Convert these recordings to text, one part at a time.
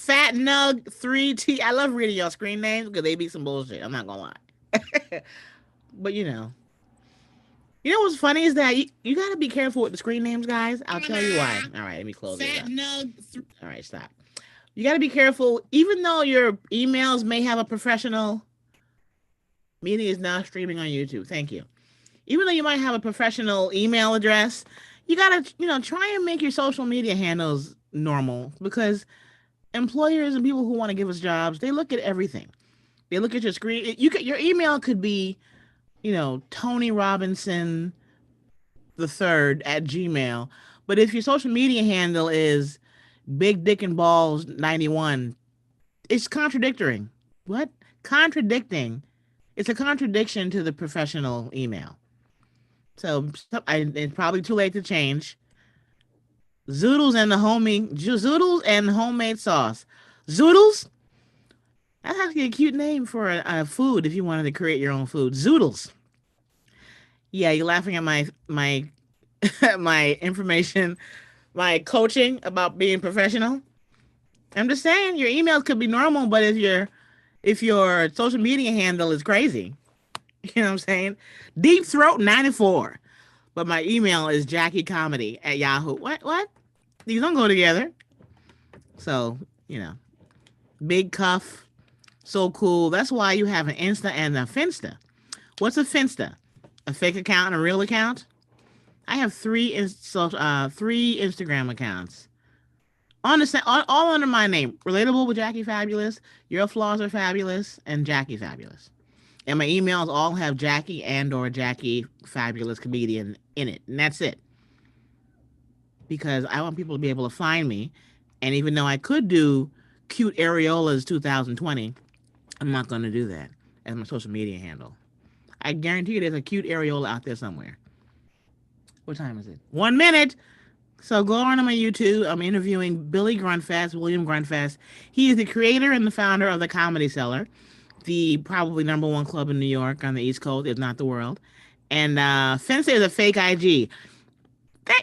Fat Nug 3T. I love reading your screen names because they be some bullshit. I'm not gonna lie. But you know what's funny is that you got to be careful with the screen names, guys. I'll tell you why. All right, let me close it up. All right, stop. You got to be careful. Even though your emails may have a professional, meeting is now streaming on YouTube. Thank you. Even though you might have a professional email address, you got to, try and make your social media handles normal because employers and people who want to give us jobs, they look at everything. They look at your screen. Your email could be, Tony Robinson the third at Gmail. But if your social media handle is Big Dick and Balls 91, it's contradicting. What? Contradicting. It's a contradiction to the professional email. So it's probably too late to change. Zoodles and homemade sauce. Zoodles? That's actually a cute name for a food if you wanted to create your own food. Zoodles. Yeah, you're laughing at my my information, my coaching about being professional. I'm just saying your emails could be normal, but if your social media handle is crazy, you know what I'm saying? Deep Throat 94. But my email is JackieComedy@Yahoo. What? These don't go together. So, Big Cuff, so cool. That's why you have an Insta and a Finsta. What's a Finsta? A fake account and a real account? I have three Instagram accounts. All under my name. Relatable with Jackie Fabulous, Your Flaws Are Fabulous, and Jackie Fabulous. And my emails all have Jackie and or Jackie Fabulous Comedian in it. And that's it. Because I want people to be able to find me. And even though I could do Cute Areolas 2020, I'm not going to do that as my social media handle. I guarantee you there's a cute areola out there somewhere. What time is it? 1 minute. So go on to my YouTube. I'm interviewing William Grundfest. He is the creator and the founder of the Comedy Cellar, the probably number one club in New York on the East Coast, if not the world. And Finsta is a fake IG.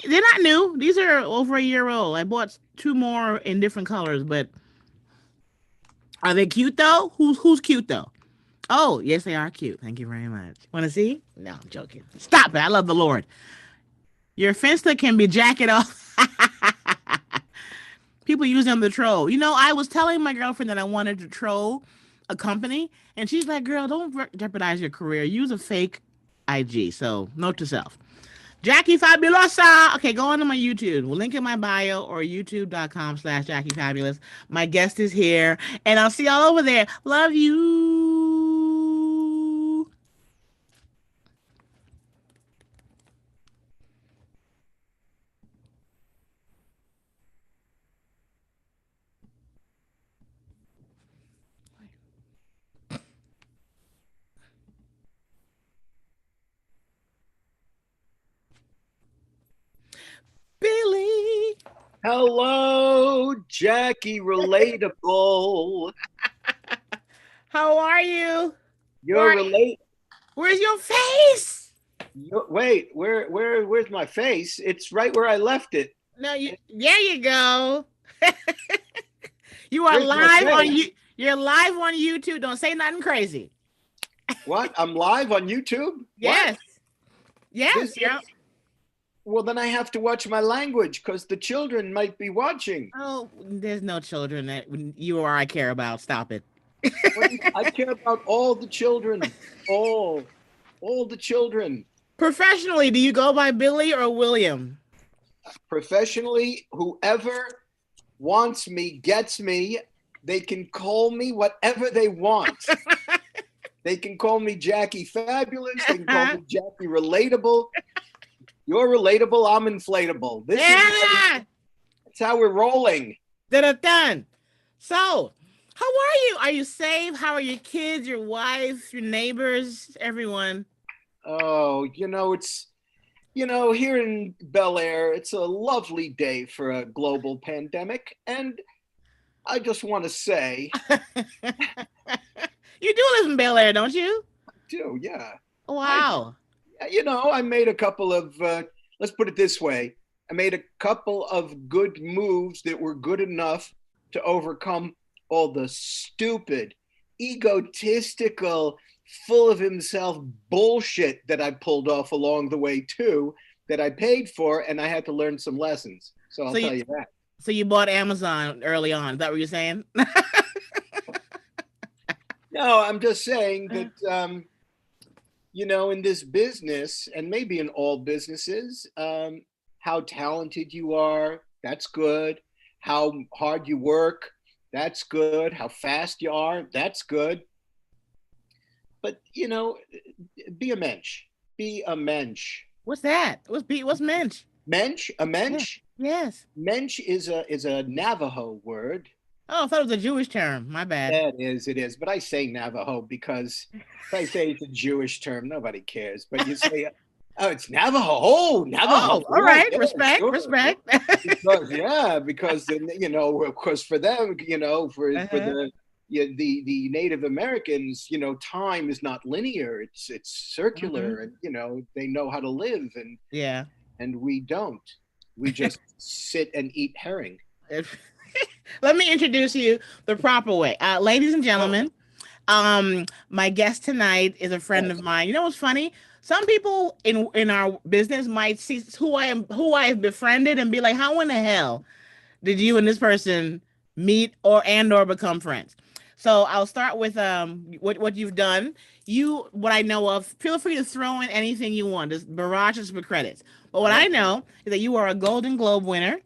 They're not new. These are over a year old. I bought 2 more in different colors, but are they cute though? Who's cute though? Oh, yes, they are cute. Thank you very much. Want to see? No, I'm joking. Stop it. I love the Lord. Your Finsta can be jacket off. People use them to troll. I was telling my girlfriend that I wanted to troll a company, and she's like, girl, don't jeopardize your career. Use a fake IG. So, note to self. Jackie Fabulosa. Okay, go on to my YouTube. We'll link in my bio or youtube.com/Jackie Fabulous. My guest is here, and I'll see y'all over there. Love you. Billy. Hello, Jackie Relatable. How are you? Where's your face? Wait, where's my face? It's right where I left it. No, there you go. You are live on You're live on YouTube. Don't say nothing crazy. What? I'm live on YouTube? Yes. What? Yes. Yeah. Well, then I have to watch my language because the children might be watching. Oh, there's no children that you or I care about. Stop it. I care about all the children. All the children. Professionally, do you go by Billy or William? Professionally, whoever wants me, gets me. They can call me whatever they want. They can call me Jackie Fabulous. They can call me Jackie Relatable. You're relatable. I'm inflatable. That's how we're rolling. Done. So, how are you? Are you safe? How are your kids, your wife, your neighbors, everyone? Oh, it's, here in Bel Air, it's a lovely day for a global pandemic. And I just want to say. You do live in Bel Air, don't you? I do, yeah. Wow. I made a couple of, let's put it this way. I made a couple of good moves that were good enough to overcome all the stupid, egotistical, full of himself bullshit that I pulled off along the way too, that I paid for, and I had to learn some lessons. So I'll tell you that. So you bought Amazon early on. Is that what you're saying? No, I'm just saying that, in this business, and maybe in all businesses, how talented you are, that's good. How hard you work, that's good. How fast you are, that's good. But, be a mensch. Be a mensch. What's that? What's mensch? Mensch? A mensch? Yeah. Yes. Mensch is a Navajo word. Oh, I thought it was a Jewish term. My bad. It is. But I say Navajo because if I say it's a Jewish term, nobody cares. But you say, oh, it's Navajo. Oh, Navajo. Oh, all right. Yeah, respect. sure. Respect. because of course, for them, for the Native Americans, time is not linear. It's circular, and they know how to live, and we don't. We just sit and eat herring. Let me introduce you the proper way. Ladies and gentlemen, my guest tonight is a friend of mine. You know what's funny? Some people in our business might see who I've befriended and be like, how in the hell did you and this person meet or become friends? So I'll start with what you've done. What I know of, feel free to throw in anything you want. Just barrages for credits. But what I know is that you are a Golden Globe winner.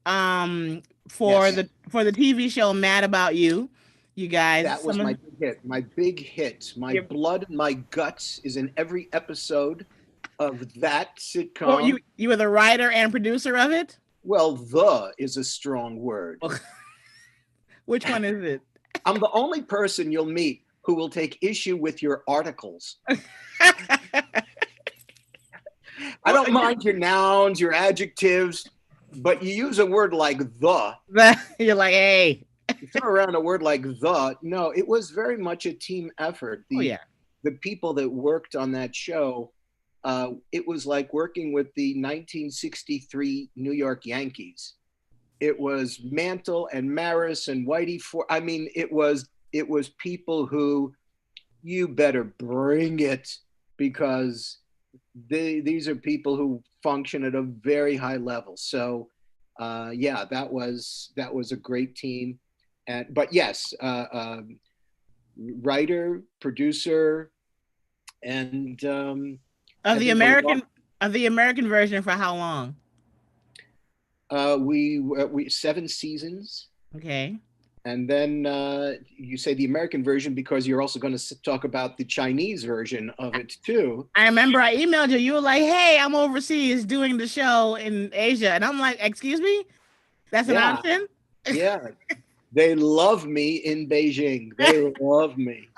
For the TV show Mad About You, you guys. That was my big hit. My big hit. My blood and my guts is in every episode of that sitcom. Well, you were the writer and producer of it? Well, the is a strong word. Which one is it? I'm the only person you'll meet who will take issue with your articles. I don't mind your nouns, your adjectives, but you use a word like the. You're like, hey. You throw around a word like the. No, it was very much a team effort. The people that worked on that show, it was like working with the 1963 New York Yankees. It was Mantle and Maris and Whitey it was people who, you better bring it, because these are people who function at a very high level. So that was a great team. But yes, writer, producer, and of the American version for how long? We 7 seasons. Okay. And then you say the American version because you're also going to talk about the Chinese version of it too. I remember I emailed you. You were like, hey, I'm overseas doing the show in Asia. And I'm like, excuse me? That's an option? Yeah. They love me in Beijing. They love me.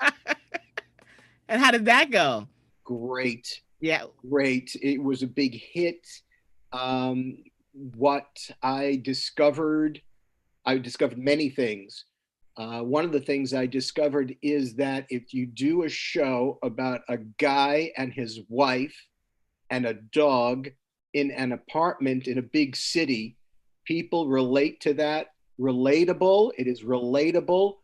And how did that go? Great. Yeah. Great. It was a big hit. What I discovered many things. One of the things I discovered is that if you do a show about a guy and his wife and a dog in an apartment in a big city, people relate to that. Relatable. It is relatable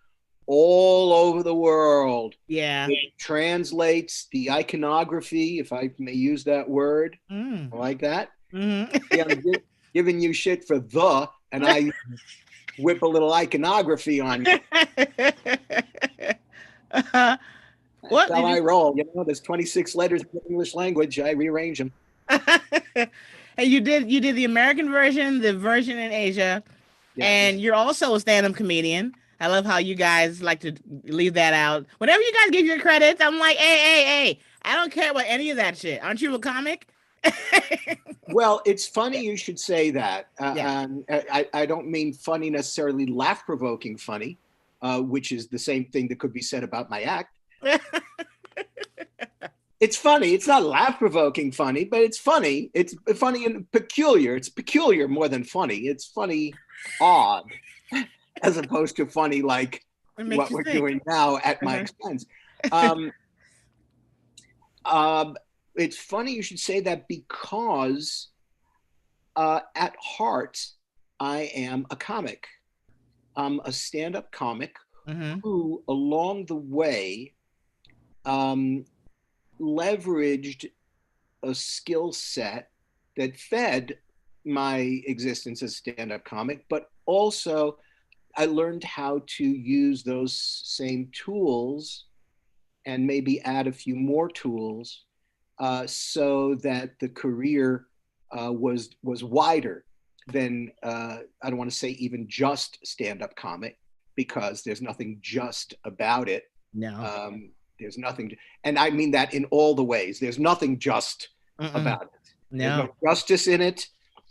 all over the world. Yeah. It translates the iconography, if I may use that word. I like that. Mm-hmm. Yeah, I'm giving you shit for the, and I whip a little iconography on you. That's how I roll. There's 26 letters in the English language. I rearrange them. And you did the American version, the version in Asia, and you're also a stand-up comedian. I love how you guys like to leave that out. Whenever you guys give your credits, I'm like, hey, I don't care about any of that shit. Aren't you a comic? Well, it's funny you should say that. I don't mean funny necessarily laugh-provoking funny, which is the same thing that could be said about my act. It's funny. It's not laugh-provoking funny, but it's funny. It's funny and peculiar. It's peculiar more than funny. It's funny, odd, as opposed to funny like what we're doing now at my expense. It's funny you should say that because at heart, I am a comic. I'm a stand-up comic Mm-hmm. who, along the way, leveraged a skill set that fed my existence as stand-up comic, but also I learned how to use those same tools and maybe add a few more tools so that the career was wider than I don't want to say even just stand-up comic, because there's nothing just about it. No. There's nothing, and I mean that in all the ways. There's nothing just Mm-mm. about it. There's No. no justice in it,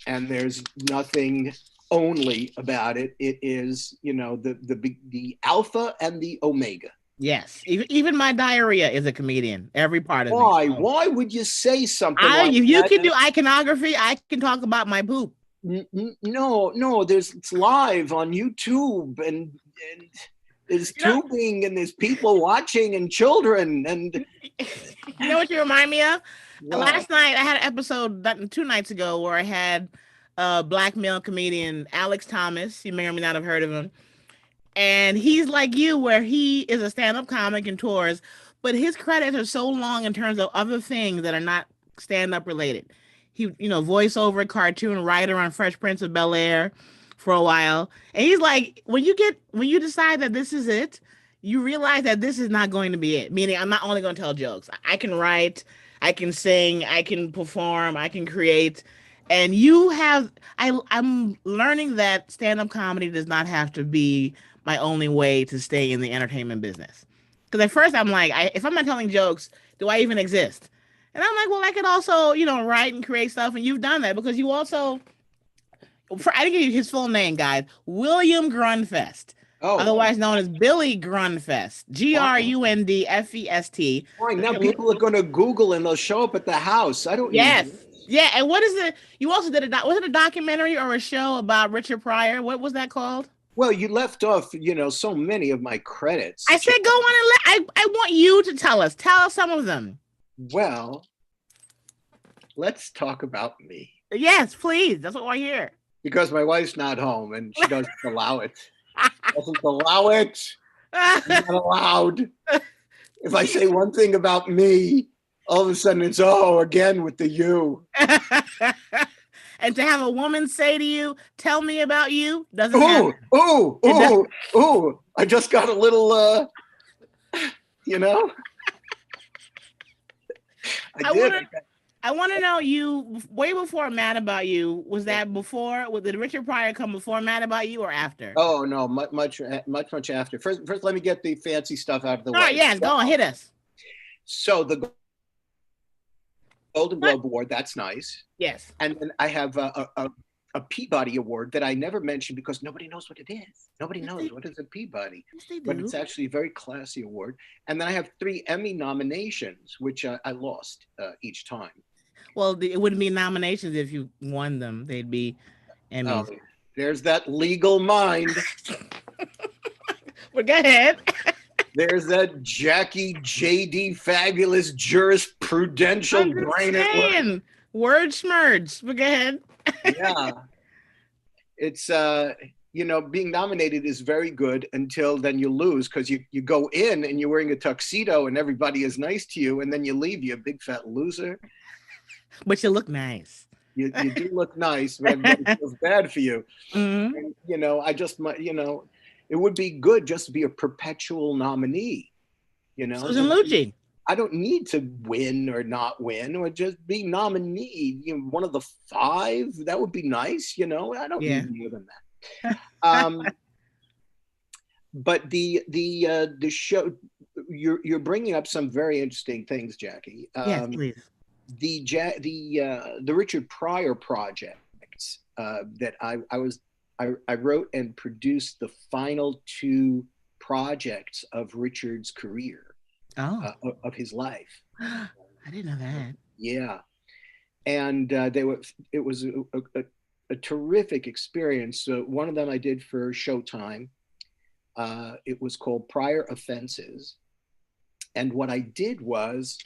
and there's nothing only about it. It is, the alpha and the omega. Yes. Even my diarrhea is a comedian. Every part of me. Why? Oh. Why would you say something like If you that? can do iconography, I can talk about my poop. No, no. It's live on YouTube, and there's You know, tubing, and there's people watching, and children, and you know what you remind me of? what? Last night I had an episode 2 nights ago where I had a black male comedian, Alex Thomas. You may or may not have heard of him. And he's like you, where he is a stand-up comic and tours, but his credits are so long in terms of other things that are not stand-up related. He, voiceover, cartoon writer on Fresh Prince of Bel-Air for a while. And he's like, when you decide that this is it, you realize that this is not going to be it. Meaning, I'm not only going to tell jokes. I can write, I can sing, I can perform, I can create. And I'm learning that stand-up comedy does not have to be my only way to stay in the entertainment business. Because at first I'm like, if I'm not telling jokes, do I even exist? And I'm like, well, I could also, write and create stuff. And you've done that because you also, I didn't give you his full name, guys. William Grundfest, Oh, otherwise known as Billy Grundfest, fine. Grundfest. Fine. Now people are going to Google and they'll show up at the house. I don't need Yes. this. Yeah. And what is it? You also did was it a documentary or a show about Richard Pryor? What was that called? Well, you left off, so many of my I credits. said, go on and I want you to tell us. Tell us some of them. Well, let's talk about me, Yes, please. That's what we're here. because my wife's not home and she doesn't allow it. Doesn't allow it. I'm not allowed. If I say one thing about me, all of a sudden it's again with the you. And to have a woman say to you, "Tell me about you," doesn't Ooh, happen. ooh, It does. ooh, ooh. I just got a little you know, I I did. want to. I want to know you way before Mad About You. Was that before? Did Richard Pryor come before Mad About You or after? Oh no, much after. First, let me get the fancy stuff out of the All right, way. yes, go on, hit us. So the Golden What? Globe Award, that's nice. Yes. And then I have a Peabody Award that I never mentioned because nobody knows what it is. Nobody Yes, knows what is a Peabody, yes, they but do. it's actually a very classy award. And then I have 3 Emmy nominations, which I lost each time. Well, it wouldn't be nominations if you won them. They'd be Oh, Emmys. there's that legal mind. But go ahead. There's that Jackie J.D. fabulous jurisprudential I'm just brain at work. saying. Word schmerds. But go ahead. Yeah. It's being nominated is very good until then you lose, because you go in and you're wearing a tuxedo and everybody is nice to you, and then you leave, you a big fat loser. But you look nice. You do look nice, but everybody feels bad for you. Mm-hmm. And, I just might, it would be good just to be a perpetual nominee. Susan Just Lucci. I don't need to win or not win, or just be nominee. One of the 5, that would be nice. I don't Yeah. need more than that. But the show, you're bringing up some very interesting things, Jackie. Yes, please. The Richard Pryor projects that I wrote and produced the final 2 projects of Richard's career, Oh. of his life. I didn't know that. Yeah, and it was a terrific experience. One of them I did for Showtime. It was called Prior Offenses, and what I did was,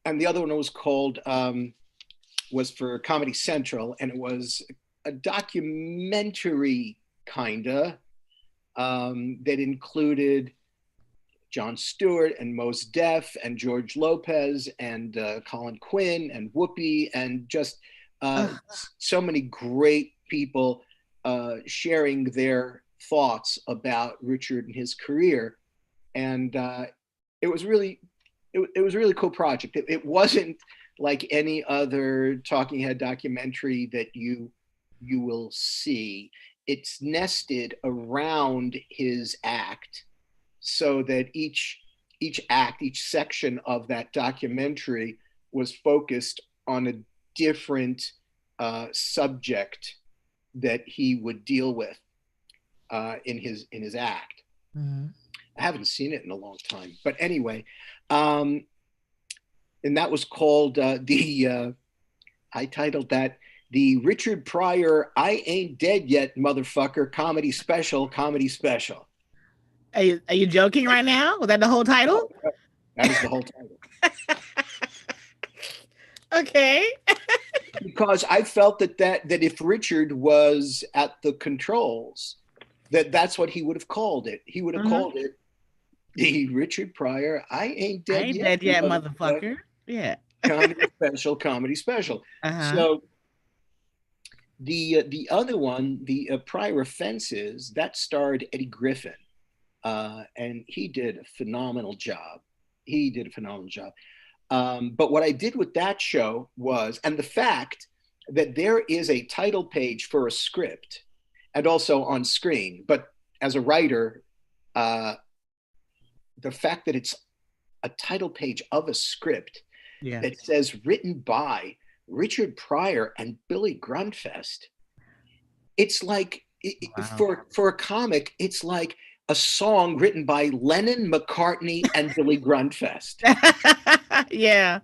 and the other one was called was for Comedy Central, and it was a documentary kinda that included Jon Stewart and Mos Def and George Lopez and Colin Quinn and Whoopi and just so many great people sharing their thoughts about Richard and his career. And it was really a really cool project. It wasn't like any other talking head documentary that you will see. It's nested around his act, so that each section of that documentary was focused on a different subject that he would deal with in his act. Mm-hmm. I haven't seen it in a long time, but anyway, and that was called I titled that the Richard Pryor "I Ain't Dead Yet, Motherfucker" comedy special. Are you joking right now? Was that the whole title? That is the whole title. Okay. Because I felt that if Richard was at the controls, that's what he would have called it. He would have called it the Richard Pryor "I Ain't Dead Yet, Motherfucker. Yeah. comedy special. So the other one, the Pryor Offenses, that starred Eddie Griffin, and he did a phenomenal job. But what I did with that show was, and the fact that there is a title page for a script and also on screen, but as a writer, the fact that it's a title page of a script that says written by Richard Pryor and Billy Grundfest, it's like, for a comic, it's like a song written by Lennon, McCartney, and Billy Grundfest. Yeah.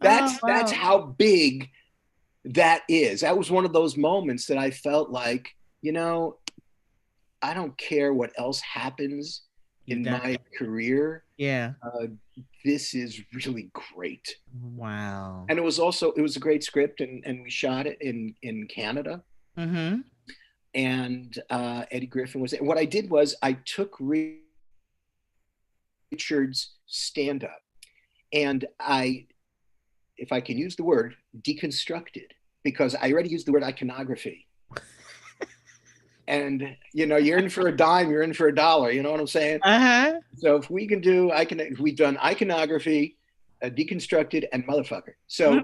That's how big that is. That was one of those moments that I felt like, I don't care what else happens in my career. Yeah. This is really great. Wow. And it was a great script, and we shot it in Canada. Mm-hmm. And Eddie Griffin was there. What I did was I took Richard's stand-up and if I can use the word, deconstructed, because I already used the word iconography. And you're in for a dime, you're in for a dollar. You know what I'm saying? So if we can do we've done iconography, deconstructed, and motherfucker. So,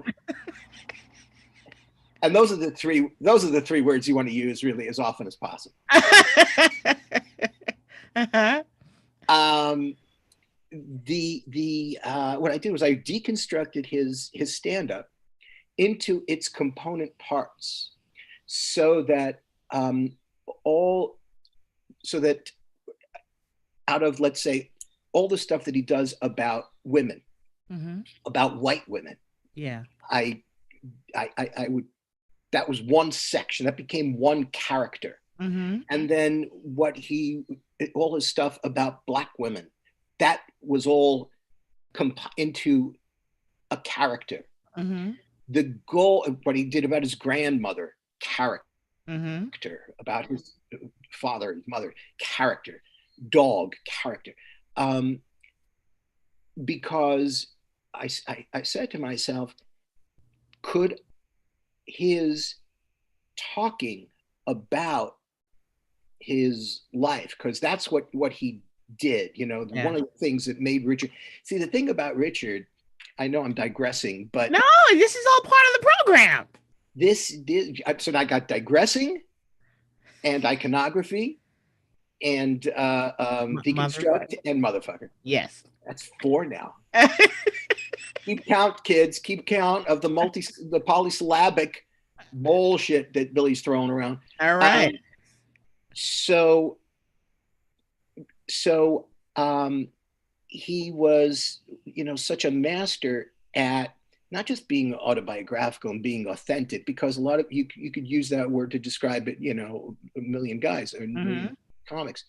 and those are the three words you want to use really as often as possible. What I did was I deconstructed his stand-up into its component parts, so that out of, let's say, all the stuff that he does about women, about white women, I would, that was one section that became one character. And then all his stuff about black women, that was all into a character. The goal, what he did about his grandmother, character. About his father, his mother, character. Dog, character. Because I said to myself, could his talking about his life, because that's what he did, one of the things that made Richard. See, the thing about Richard, I know I'm digressing, but no, this is all part of the program. So I got digressing and iconography and deconstruct and motherfucker. Yes. That's 4 now. Keep count, kids. Keep count of the polysyllabic bullshit that Billy's throwing around. All right. So he was, such a master at not just being autobiographical and being authentic, because a lot of you could use that word to describe it, a million guys or million comics.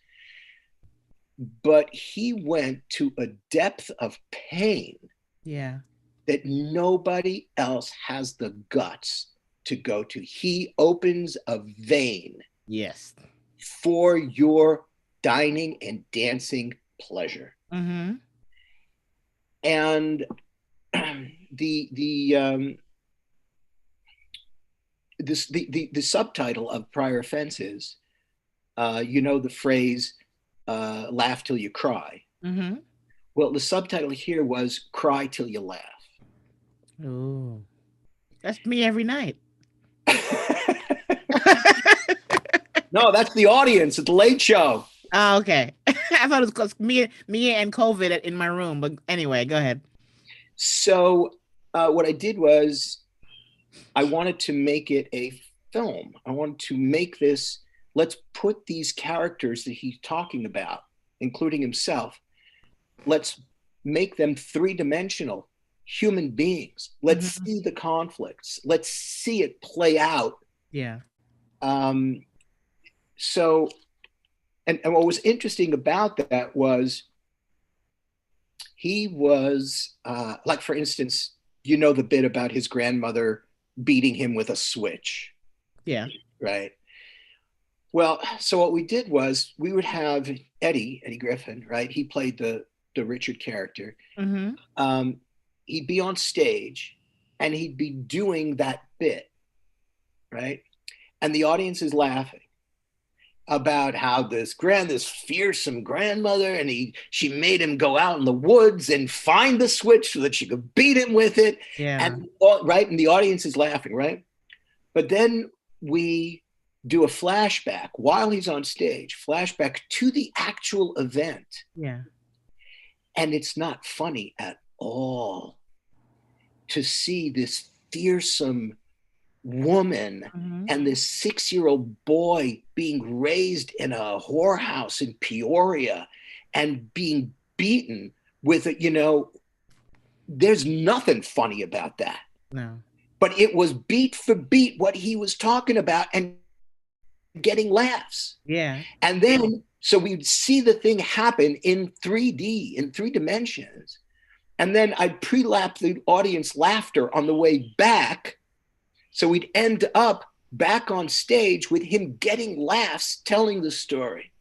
But he went to a depth of pain that nobody else has the guts to go to. He opens a vein for your dining and dancing pleasure. Mm-hmm. And the subtitle of Prior Offense is, the phrase, laugh till you cry. Mm-hmm. Well, the subtitle here was cry till you laugh. Ooh. That's me every night. No, that's the audience at the Late Show. Oh, okay. I thought it was because me and COVID in my room. But anyway, go ahead. So what I did was I wanted to make it a film. I wanted to make this, let's put these characters that he's talking about, including himself, let's make them three-dimensional human beings. Let's see the conflicts. Let's see it play out. Yeah. So, and what was interesting about that was he was, like, for instance, the bit about his grandmother beating him with a switch. Yeah. Right. Well, so what we did was we would have Eddie Griffin, right? He played the Richard character. Mm-hmm. He'd be on stage and he'd be doing that bit, right? And the audience is laughing about how this fearsome grandmother, and she made him go out in the woods and find the switch so that she could beat him with it. Yeah. And right, and the audience is laughing, right? But then we do a flashback while he's on stage, flashback to the actual event. Yeah. And it's not funny at all to see this fearsome woman and this 6-year-old boy being raised in a whorehouse in Peoria and being beaten with it. There's nothing funny about that. No. But it was beat for beat what he was talking about and getting laughs. Yeah. And then, so we'd see the thing happen in 3D, in 3 dimensions. And then I'd pre-lap the audience laughter on the way back. So we'd end up back on stage with him getting laughs, telling the story.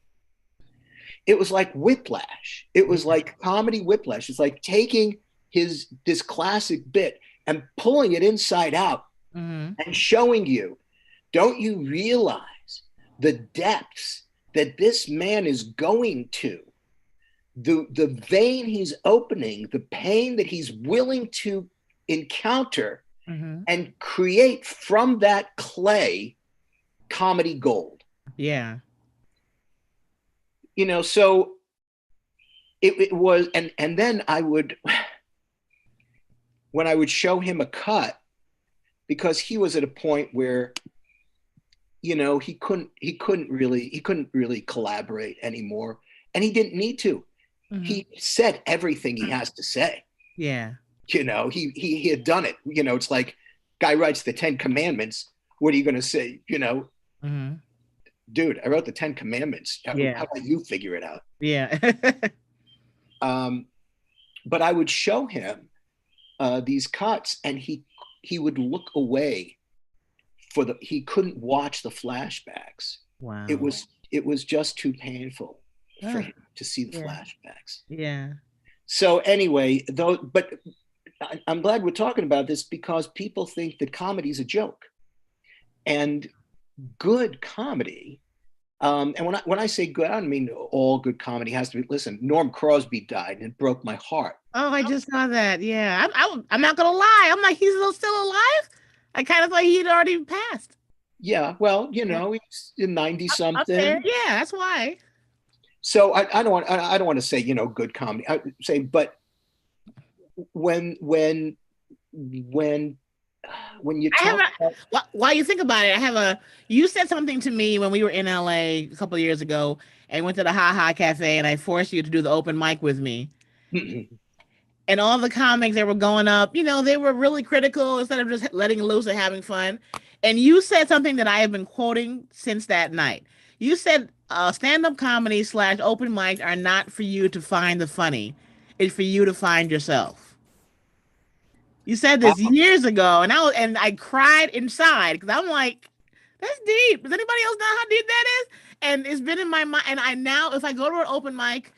It was like whiplash. It was like comedy whiplash. It's like taking this classic bit and pulling it inside out and showing you, don't you realize the depths that this man is going to, the vein he's opening, the pain that he's willing to encounter and create from that clay comedy gold. Yeah. So it was, and then when I would show him a cut, because he was at a point where, he couldn't really collaborate anymore, and he didn't need to. He said everything he has to say. Yeah. He had done it. It's like, guy writes the 10 Commandments. What are you going to say? Dude, I wrote the 10 Commandments. How about you figure it out? Yeah. But I would show him these cuts, and he would look away he couldn't watch the flashbacks. Wow. It was just too painful for him to see the flashbacks. Yeah. So anyway, but I'm glad we're talking about this, because people think that comedy is a joke, and good comedy. And when I say good, I don't mean all good comedy has to be. Listen, Norm Crosby died, and it broke my heart. Oh, I just saw that. Yeah, I'm not gonna lie. I'm like, he's still alive. I kind of thought he'd already passed. Yeah, well, he's in 90 something. Yeah, that's why. So I don't want to say good comedy. I say, but when you talk while you think about it, you said something to me when we were in LA a couple of years ago and went to the Ha Ha Cafe, and I forced you to do the open mic with me. And all the comics that were going up, they were really critical instead of just letting loose and having fun. And you said something that I have been quoting since that night. You said stand-up comedy / open mics are not for you to find the funny. It's for you to find yourself. You said this years ago, and I cried inside because I'm like, that's deep. Does anybody else know how deep that is? And it's been in my mind. And I now, if I go to an open mic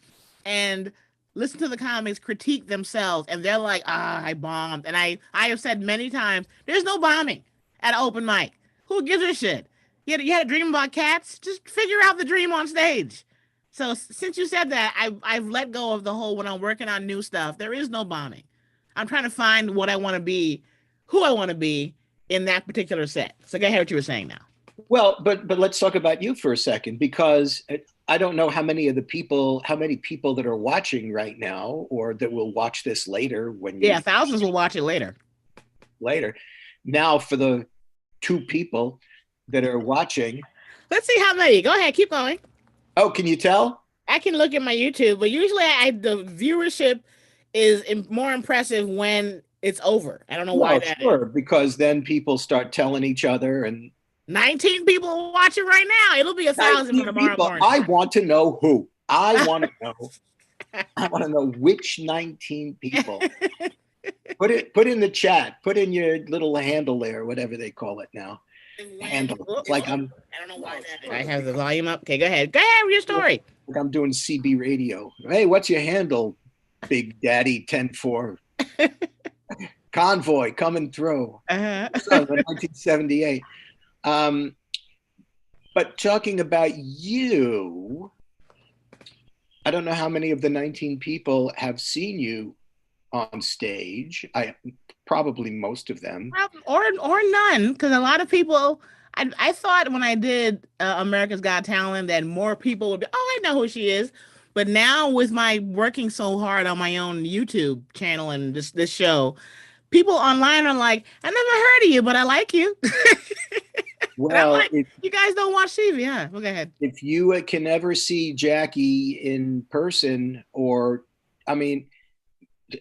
and listen to the comics critique themselves, and they're like, I bombed. And I have said many times, there's no bombing at an open mic. Who gives a shit? You had a dream about cats? Just figure out the dream on stage. So since you said that, I've let go of the whole when I'm working on new stuff, there is no bombing. I'm trying to find what I want to be, who I want to be in that particular set. So go ahead what you were saying now. Well, but let's talk about you for a second, because I don't know how many people that are watching right now or that will watch this later when you thousands will watch it later. Now for the 2 people that are watching. Let's see how many. Go ahead, keep going. Oh, can you tell? I can look at my YouTube, but usually the viewership is more impressive when it's over. I don't know why that is. Because then people start telling each other, and 19 people watch it right now. It'll be 1,000 for tomorrow morning. I want to know who. I want to know. I want to know which 19 people. Put in the chat. Put in your little handle there, whatever they call it now. Handle. Like I don't know why that is. I have the volume up. Okay, go ahead. Go ahead with your story. Like I'm doing CB radio. Hey, what's your handle, Big Daddy 10-4? Convoy coming through. 1978. But talking about you, I don't know how many of the 19 people have seen you on stage. Probably most of them, or none, because a lot of people. I thought when I did America's Got Talent that more people would be, I know who she is. But now with my working so hard on my own YouTube channel and this show, people online are like, I never heard of you, but I like you. Well, like, you guys don't watch TV, huh? Well, go ahead. If you can ever see Jackie in person,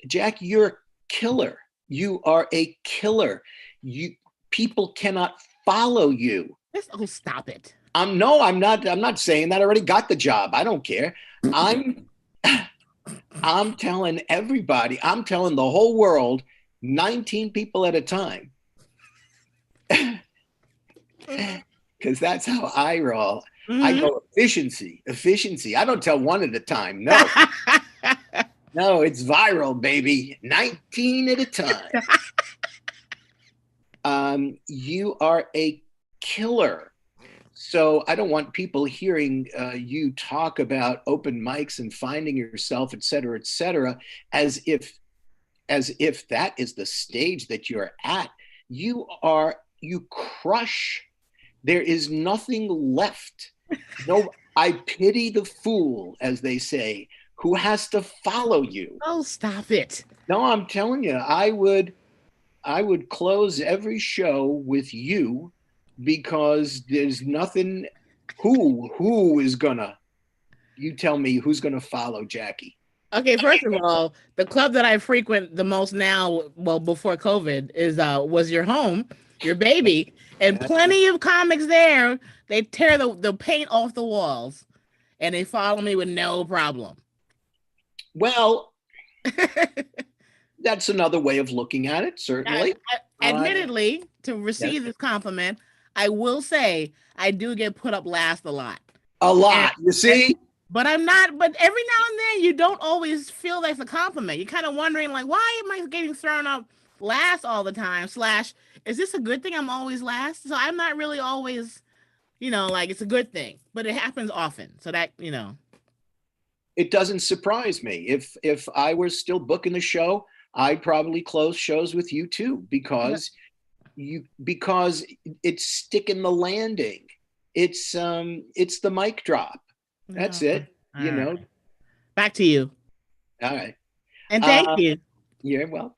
Jackie, you're a killer. You are a killer. People cannot follow you. Stop it. I'm not saying that. I already got the job. I don't care. I'm telling everybody, I'm telling the whole world, 19 people at a time. Because that's how I roll. Mm-hmm. I go efficiency. I don't tell one at a time. No. No, it's viral, baby. 19 at a time. You are a killer. So I don't want people hearing you talk about open mics and finding yourself, et cetera, as if that is the stage that you're at. You crush. There is nothing left. No, I pity the fool, as they say, who has to follow you. Oh, stop it. No, I'm telling you, I would close every show with you, because there's nothing. Who is gonna, you tell me who's gonna follow Jackie? Okay, first of all, the club that I frequent the most now, well, before COVID, is Was Your Home, your baby, and plenty of comics there. They tear the paint off the walls, and they follow me with no problem. Well, that's another way of looking at it, certainly. Admittedly, to receive this compliment, I will say I do get put up last a lot. You see? But I'm not, but every now and then you don't always feel that's a compliment. You're kind of wondering, like, why am I getting thrown up last all the time? / is this a good thing I'm always last? So I'm not really always, like it's a good thing, but it happens often. So that, It doesn't surprise me. If I was still booking the show, I'd probably close shows with you too, because it's sticking the landing. It's the mic drop. That's it. All right. Back to you. All right. And thank you. You're welcome.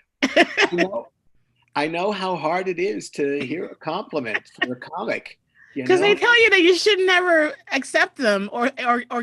I know how hard it is to hear a compliment for a comic. Because they tell you that you should never accept them or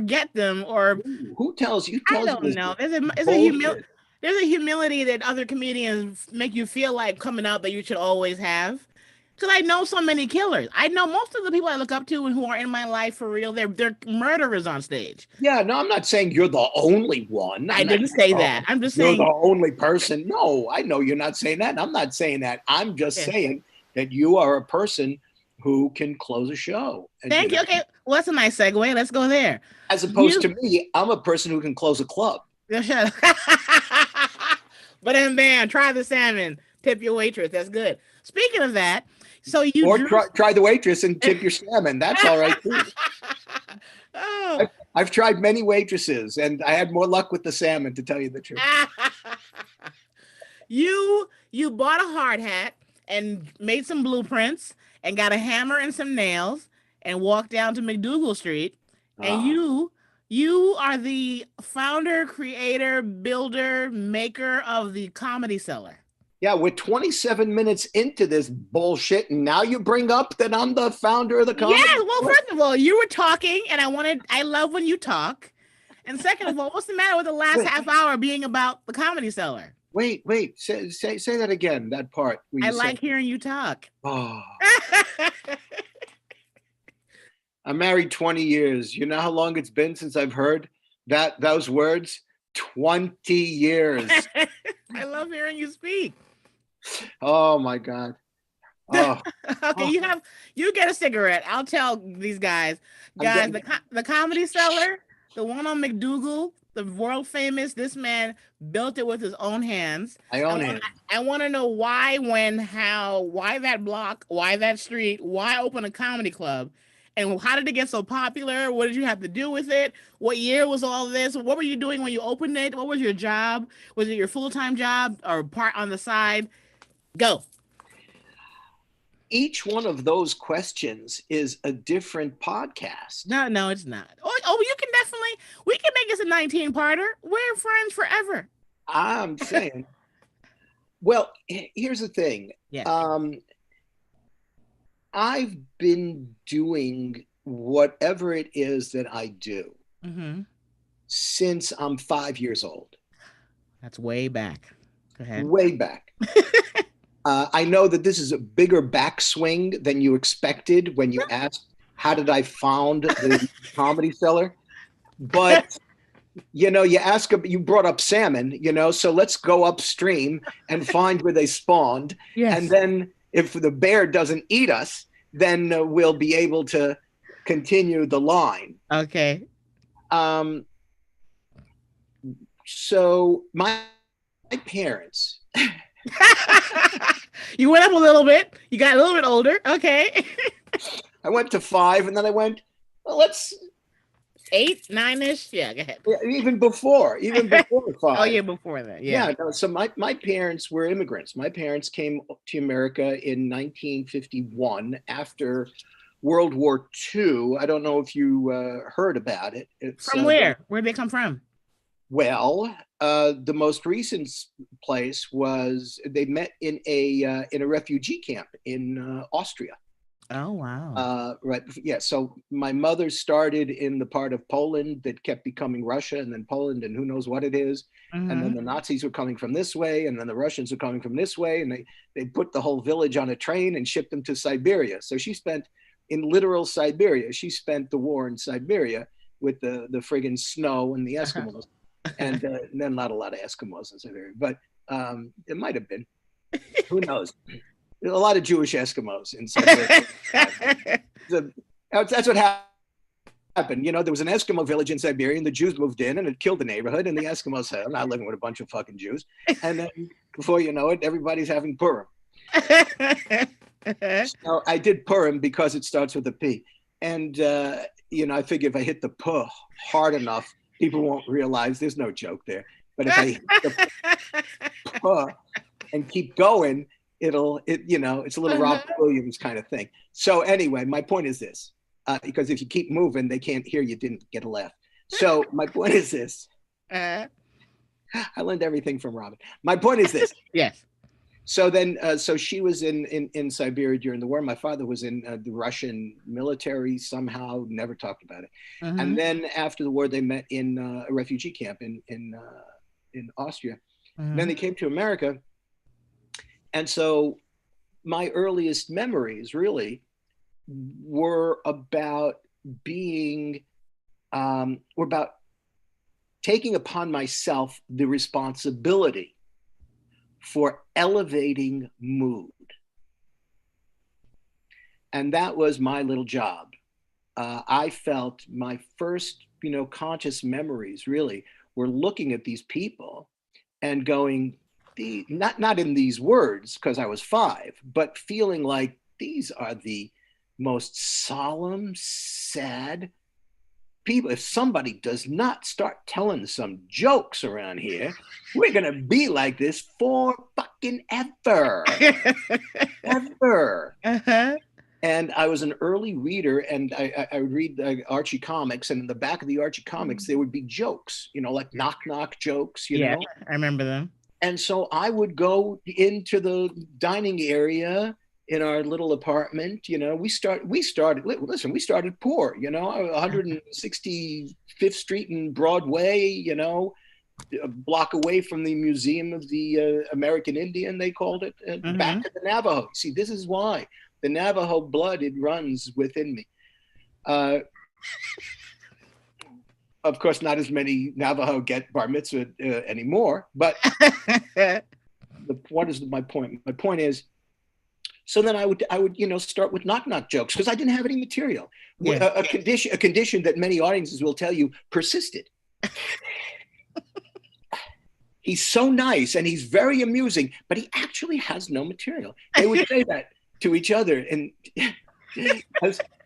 get them, or who tells you? I don't know. There's a humility that other comedians make you feel like coming out that you should always have. Because I know so many killers. I know most of the people I look up to and who are in my life for real. They're murderers on stage. Yeah, no, I'm not saying you're the only one. I didn't say that. I'm just saying you're the only person. No, I know you're not saying that. I'm not saying that. I'm just saying that you are a person who can close a show. And, Thank you. Okay, well, that's a nice segue. Let's go there. As opposed to me, I'm a person who can close a club. Shut up. But then, bam, try the salmon. Tip your waitress. That's good. Speaking of that, so you or try the waitress and tip your salmon. That's all right too. Oh. I've tried many waitresses, and I had more luck with the salmon, to tell you the truth. You bought a hard hat and made some blueprints and got a hammer and some nails and walked down to McDougal Street, and you are the founder, creator, builder, maker of the Comedy Cellar. Yeah, we're 27 minutes into this bullshit, and now you bring up that I'm the founder of the Comedy Yeah, Cellar? well, first of all, you were talking, and I love when you talk. And second of all, what's the matter with the last half hour being about the Comedy Cellar? Wait, say that again, that part. I like hearing you talk. Oh. I'm married 20 years. You know how long it's been since I've heard those words? 20 years. I love hearing you speak. Oh my God. Oh. Okay, you get a cigarette. I'll tell these guys. The Comedy Cellar, the one on McDougal, the world famous, this man built it with his own hands. I want to know why, when, how, why that block, why that street, why open a comedy club, and how did it get so popular? What did you have to do with it? What year was all this? What were you doing when you opened it? What was your job? Was it your full-time job or part on the side? Go. Each one of those questions is a different podcast. No, it's not. We can make this a 19-parter. We're friends forever. I'm saying. Well, here's the thing. Yeah. I've been doing whatever it is that I do since I'm 5 years old. That's way back. Go ahead. Way back. I know that this is a bigger backswing than you expected when you asked, how did I found the Comedy Cellar? But, you brought up salmon, so let's go upstream and find where they spawned. Yes. And then if the bear doesn't eat us, then we'll be able to continue the line. Okay. So my parents. You went up a little bit. You got a little bit older. Okay. I went to 5, and then I went, well, let's 8, 9-ish. Yeah, go ahead. Even before 5. Oh, yeah, before that. Yeah. So my parents were immigrants. My parents came to America in 1951 after World War II. I don't know if you heard about it. From where? Where'd they come from? Well, the most recent place was they met in a refugee camp in Austria. Oh, wow. Right. Yeah. So my mother started in the part of Poland that kept becoming Russia, and then Poland, and who knows what it is. And then the Nazis were coming from this way, and then the Russians were coming from this way. And they put the whole village on a train and shipped them to Siberia. So she spent in literal Siberia. She spent the war in Siberia with the friggin' snow and the Eskimos. And then not a lot of Eskimos in Siberia, but it might have been. Who knows? A lot of Jewish Eskimos in Siberia. That's what happened. There was an Eskimo village in Siberia, and the Jews moved in, and it killed the neighborhood. And the Eskimos said, "I'm not living with a bunch of fucking Jews." And then, before you know it, everybody's having Purim. So I did Purim because it starts with a P, and I figure if I hit the P hard enough, people won't realize there's no joke there. But if I hit the P and keep going, it's a little Robert Williams kind of thing. So anyway, my point is this, because if you keep moving, they can't hear you didn't get a laugh. So my point is this. I learned everything from Robin. My point is this. Yes. So then, so she was in Siberia during the war. My father was in the Russian military somehow, never talked about it. And then after the war, they met in a refugee camp in Austria. Then they came to America. And so my earliest memories really were about taking upon myself the responsibility for elevating mood. And that was my little job. I felt my first, conscious memories really were looking at these people and going, not in these words because I was 5, but feeling like these are the most solemn, sad people. If somebody does not start telling some jokes around here, we're gonna be like this for fucking ever. Ever. Uh-huh. And I was an early reader, and I would read Archie comics, and in the back of the Archie comics, there would be jokes, like knock knock jokes, Yeah, know. I remember them. And so I would go into the dining area in our little apartment. We started. Listen, we started poor. 165th Street and Broadway. A block away from the Museum of the American Indian, they called it. Back to the Navajo. See, this is why. The Navajo blood, it runs within me. Of course, not as many Navajo get bar mitzvah anymore. But what is my point? My point is, so then I would start with knock knock jokes because I didn't have any material. Yeah. A condition that many audiences will tell you persisted. He's so nice and he's very amusing, but he actually has no material. They would say that to each other, and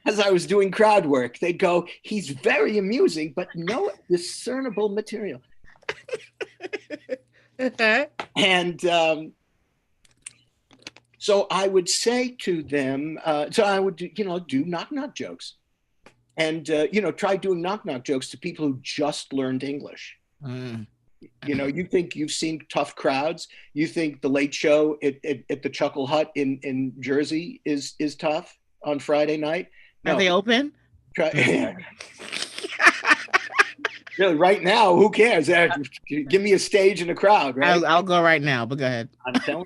as I was doing crowd work, they'd go, he's very amusing, but no discernible material. And so I would say to them, so I would do knock knock jokes, and try doing knock knock jokes to people who just learned English. You think you've seen tough crowds. You think the Late Show at the Chuckle Hut in Jersey is tough on Friday night. No. Are they open? Really, right now, who cares? Give me a stage and a crowd, right? I'll go right now, but go ahead. I'm telling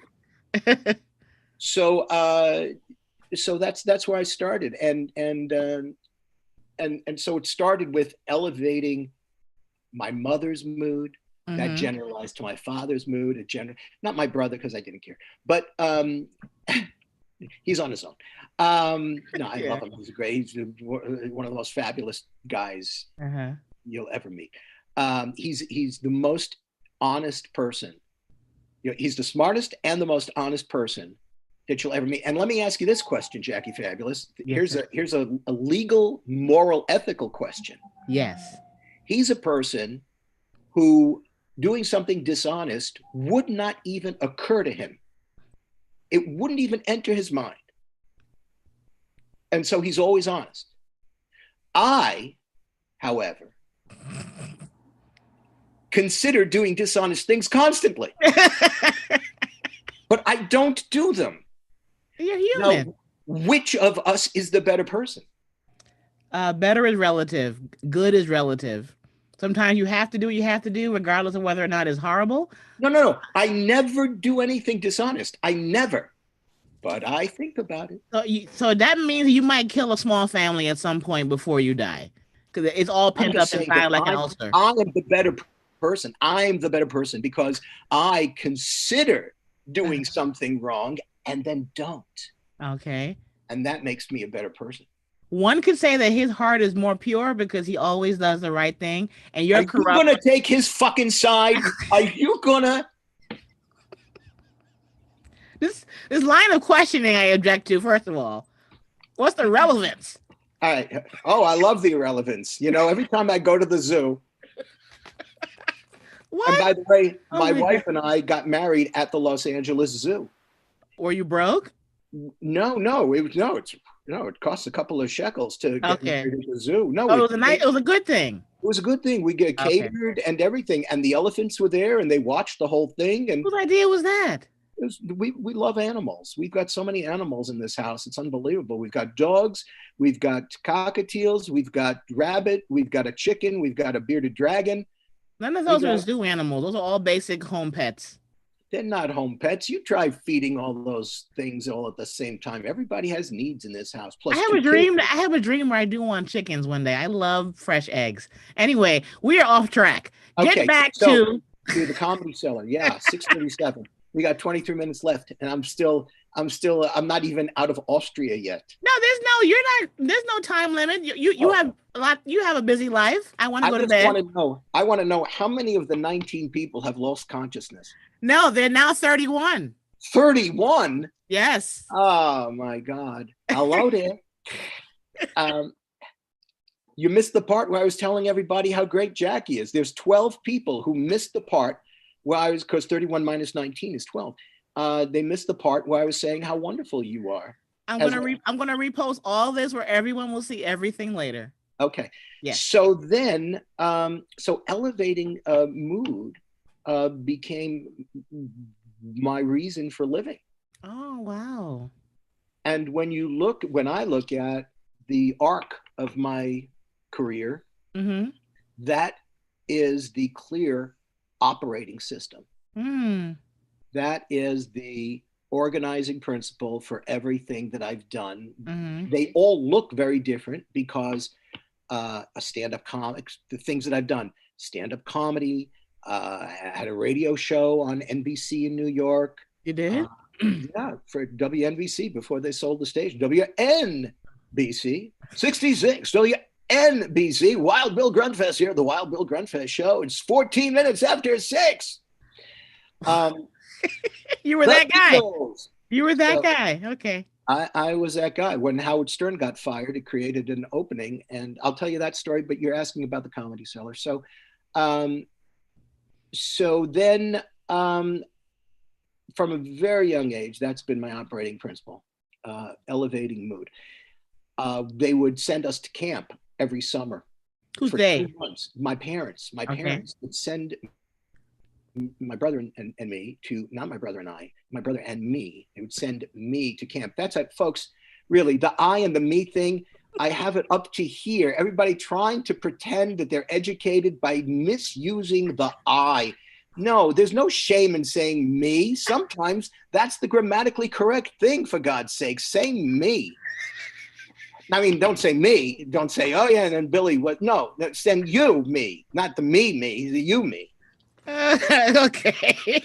you. So that's where I started, and so it started with elevating my mother's mood. That generalized to my father's mood. Not my brother because I didn't care, but he's on his own. No, I love him. He's great. He's one of the most fabulous guys you'll ever meet. He's the most honest person. He's the smartest and the most honest person that you'll ever meet. And let me ask you this question, Jackie Fabulous. Here's a legal, moral, ethical question. Yes. He's a person who doing something dishonest would not even occur to him. It wouldn't even enter his mind. And so he's always honest. I, however, consider doing dishonest things constantly. But I don't do them. You're human. Now, which of us is the better person? Better is relative. Good is relative. Sometimes you have to do what you have to do, regardless of whether or not it's horrible. No. I never do anything dishonest. I never. But I think about it. So that means you might kill a small family at some point before you die. Because it's all pent up inside like an ulcer. I am the better person. I'm the better person because I consider doing something wrong and then don't. Okay. And that makes me a better person. One could say that his heart is more pure because he always does the right thing, and you're corrupt. Are you gonna take his fucking side? Are you gonna? This line of questioning I object to. First of all, what's the relevance? All right. Oh, I love the irrelevance. Every time I go to the zoo. What? And by the way, my wife and I got married at the Los Angeles Zoo. Were you broke? No. It costs a couple of shekels to get married at the zoo. No, it was a good thing. It was a good thing. We get catered and everything, and the elephants were there, and they watched the whole thing. And whose idea was that? We love animals. We've got so many animals in this house. It's unbelievable. We've got dogs, we've got cockatiels, we've got rabbit, we've got a chicken, we've got a bearded dragon. None of those are zoo animals. Those are all basic home pets. They're not home pets. You try feeding all those things all at the same time. Everybody has needs in this house. Plus, I have a dream where I do want chickens one day. I love fresh eggs. Anyway, we are off track. Get back to the Comedy Cellar. Yeah, 6:37. We got 23 minutes left, and I'm still I'm not even out of Austria yet. No, there's no time limit. You Oh, have a lot. You have a busy life. I want to I go to just bed. want to know. I want to know how many of the 19 people have lost consciousness. No, they're now 31. 31. Yes. Oh my God. Hello there. You missed the part where I was telling everybody how great Jackie is. There's 12 people who missed the part where I was, because 31 minus 19 is 12. They missed the part where I was saying how wonderful you are. I'm gonna repost all this where everyone will see everything later. Okay. Yeah. So then, so elevating mood became my reason for living. Oh wow. And when I look at the arc of my career, Mm-hmm. that is the clear operating system. Mm. That is the organizing principle for everything that I've done. Mm-hmm. They all look very different because a stand-up comics, the things that I've done, stand-up comedy, I had a radio show on NBC in New York. You did? Yeah, for WNBC before they sold the station. WNBC 66, WNBC, Wild Bill Grundfest here, the Wild Bill Grundfest show. It's 14 minutes after 6. You were that guy. Eagles. You were that guy. Okay. I was that guy. When Howard Stern got fired, it created an opening, and I'll tell you that story, but you're asking about the Comedy Cellar. So then from a very young age, that's been my operating principle, elevating mood. They would send us to camp every summer. Who's they? 2 months. My parents Okay. would send my brother and me to, not my brother and I, my brother and me, they would send me to camp. That's it, folks. Really, the I and the me thing, I have it up to here. Everybody trying to pretend that they're educated by misusing the I. No, there's no shame in saying me. Sometimes that's the grammatically correct thing, for God's sake. Say me. I mean, don't say me. Don't say, oh yeah, and then Billy, what? No, send you, me, not the me, the you, me. Okay.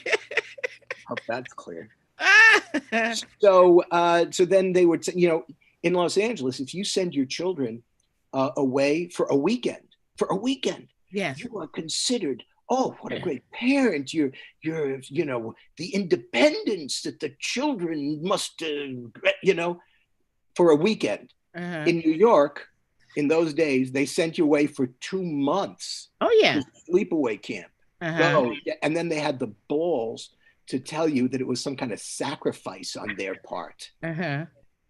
Hope that's clear. So then they would, in Los Angeles, if you send your children away for a weekend, Yes. you are considered, oh, what a great parent. You're, the independence that the children must, for a weekend. Uh-huh. In New York, in those days, they sent you away for 2 months. Oh yeah. Sleepaway camp. Uh-huh. And then they had the balls to tell you that it was some kind of sacrifice on their part. Uh-huh.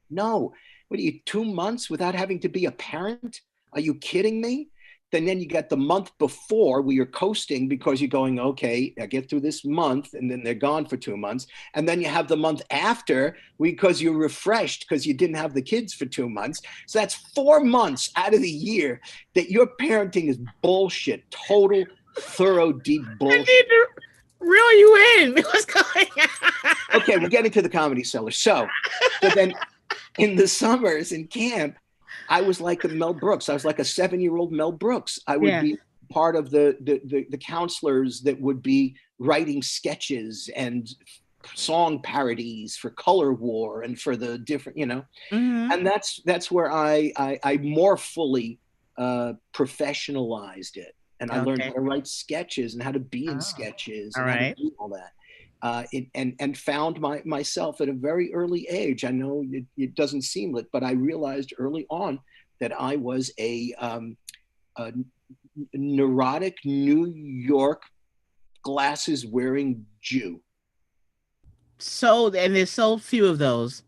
No. What are you, 2 months without having to be a parent? Are you kidding me? Then you get the month before where you're coasting because you're going, okay, I get through this month, and then they're gone for 2 months. And then you have the month after because you're refreshed because you didn't have the kids for 2 months. So that's 4 months out of the year that your parenting is bullshit, total, thorough, deep bullshit. I need to reel you in. What's going on? Okay, we're getting to the Comedy Cellar. So then in the summers in camp, I was like a Mel Brooks. I was like a 7-year-old Mel Brooks. I would be part of the counselors that would be writing sketches and song parodies for Color War and for the different, Mm-hmm. and that's where I more fully professionalized it. And I learned how to write sketches and how to be in sketches and how to do all that. And found myself at a very early age. I know it doesn't seem it, but I realized early on that I was a neurotic New York glasses wearing Jew. And there's so few of those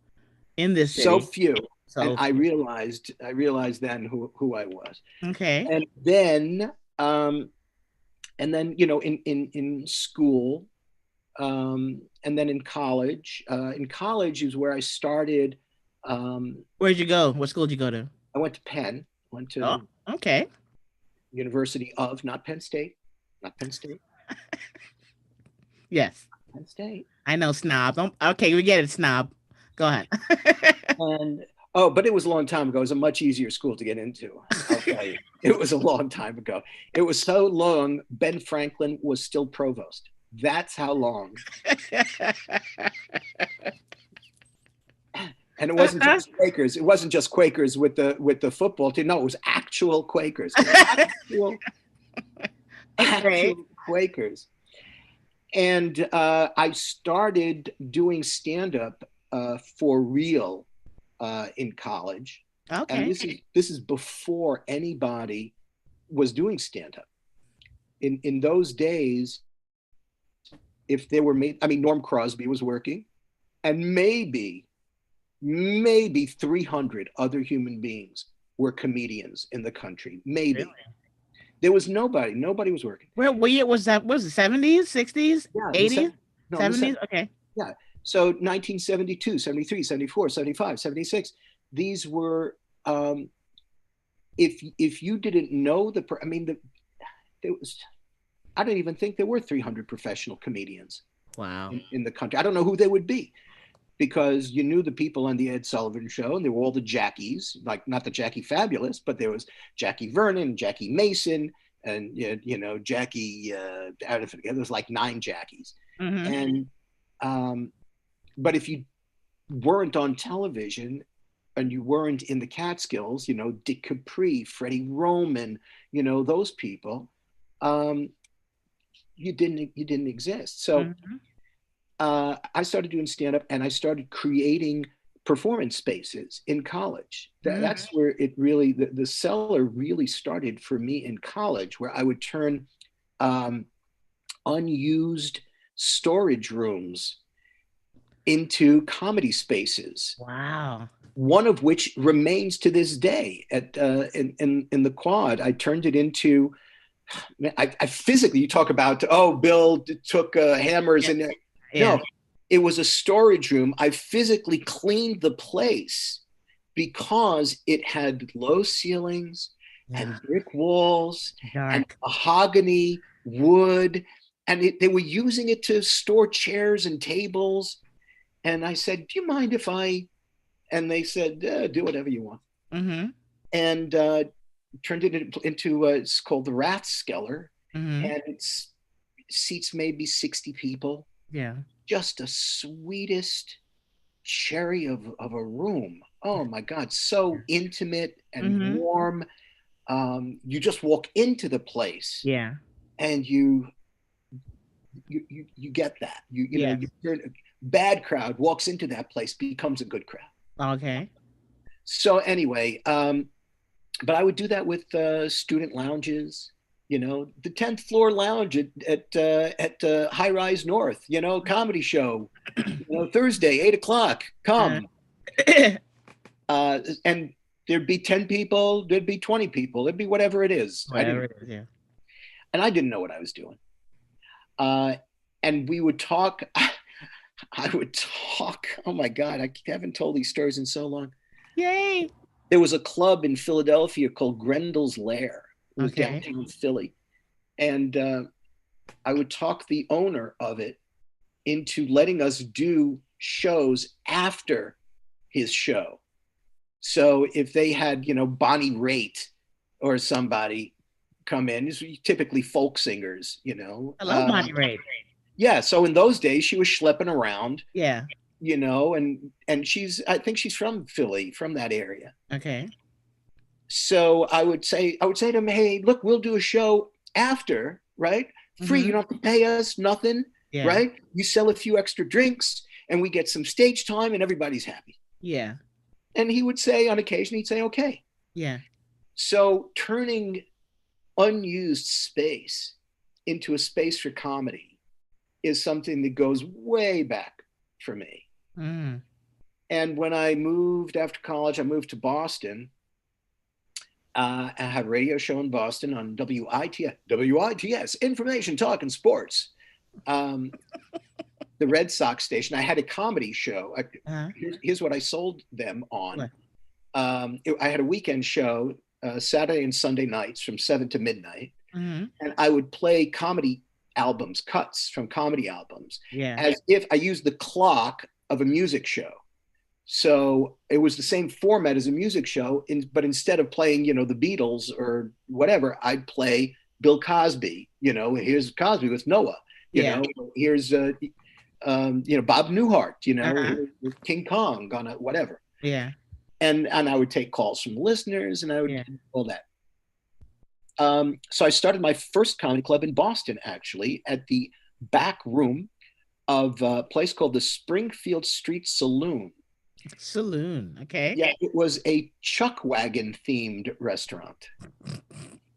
in this city. So few. And I realized then who I was. Okay. And then in school. And then in college is where I started. Where'd you go? What school did you go to? I went to Penn. University of, not Penn State. Yes. Penn State. I know, snob. Okay, we get it, snob. Go ahead. But it was a long time ago. It was a much easier school to get into. I'll tell you. It was a long time ago. It was so long, Ben Franklin was still provost. That's how long. And it wasn't just Quakers. It wasn't just Quakers with the football team. No, it was actual Quakers. Actual Quakers. And I started doing stand-up for real in college. Okay. And this is before anybody was doing stand-up. In those days, if there were Norm Crosby was working, and maybe 300 other human beings were comedians in the country. Maybe. Really? There was nobody. Nobody was working. Well, what year was that? Was it 70s, 60s, 80s, 70s? Okay. Yeah. So 1972, 73, 74, 75, 76. These were, if you didn't know there was, I don't even think there were 300 professional comedians. Wow. In the country. I don't know who they would be, because you knew the people on the Ed Sullivan Show, and they were all the Jackies, like not the Jackie Fabulous, but there was Jackie Vernon, Jackie Mason, and Jackie. I don't forget. There was like 9 Jackies, and but if you weren't on television and you weren't in the Catskills, Dick Capri, Freddie Roman, those people, you didn't exist. So. I started doing stand-up, and I started creating performance spaces in college. That's where it really, the Cellar really started for me in college, where I would turn unused storage rooms into comedy spaces. Wow. One of which remains to this day in the Quad. I turned it into, I physically, you talk about, Bill took hammers and no, it was a storage room. I physically cleaned the place because it had low ceilings and brick walls and mahogany wood, and they were using it to store chairs and tables. And I said, "Do you mind if I?" And they said, "Do whatever you want." And turned it into it's called the Rathskeller, and it seats maybe 60 people. Yeah. Just the sweetest cherry of a room. Oh my God. So intimate and warm. You just walk into the place. Yeah. And you get that. Bad crowd walks into that place, becomes a good crowd. Okay. So anyway, but I would do that with student lounges. The 10th floor lounge at High Rise North, comedy show, Thursday, 8:00, come. And there'd be 10 people, there'd be 20 people, there'd be whatever it is. Whatever it is, yeah. And I didn't know what I was doing. And we would talk, I would talk, oh my God, I haven't told these stories in so long. Yay. There was a club in Philadelphia called Grendel's Lair. It was downtown Philly. And I would talk the owner of it into letting us do shows after his show. So if they had, Bonnie Raitt or somebody come in, typically folk singers, I love Bonnie Raitt. Yeah. So in those days, she was schlepping around. Yeah. And I think she's from Philly, from that area. Okay. So I would say to him, "Hey, look, we'll do a show after, right? Free. You don't have to pay us nothing, right? You sell a few extra drinks, and we get some stage time, and everybody's happy." Yeah. And he would say, on occasion, he'd say, "Okay." Yeah. So turning unused space into a space for comedy is something that goes way back for me. And when I moved after college, I moved to Boston. I had a radio show in Boston on WITS, Information, Talk, and Sports. The Red Sox station. I had a comedy show. Here's what I sold them on. I had a weekend show, Saturday and Sunday nights from 7 to midnight. And I would play comedy albums, cuts from comedy albums, as if I used the clock of a music show. So it was the same format as a music show, but instead of playing, the Beatles or whatever, I'd play Bill Cosby. Here's Cosby with Noah. Here's Bob Newhart. King Kong on a whatever. Yeah. And I would take calls from listeners, and I would Yeah. do all that. So I started my first comedy club in Boston, actually, at the back room of a place called the Springfield Street Saloon. Saloon. Okay. Yeah, it was a chuck wagon themed restaurant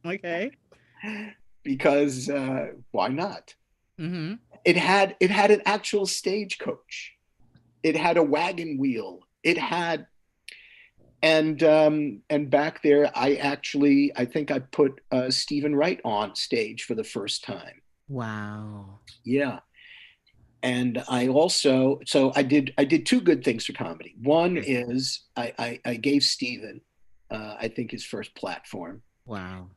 Okay. because why not? Mm-hmm. It had an actual stagecoach. It had a wagon wheel. It had and back there, I think I put Stephen Wright on stage for the first time. Wow. Yeah, and I did two good things for comedy. One Okay. is I gave Stephen, I think, his first platform, Wow.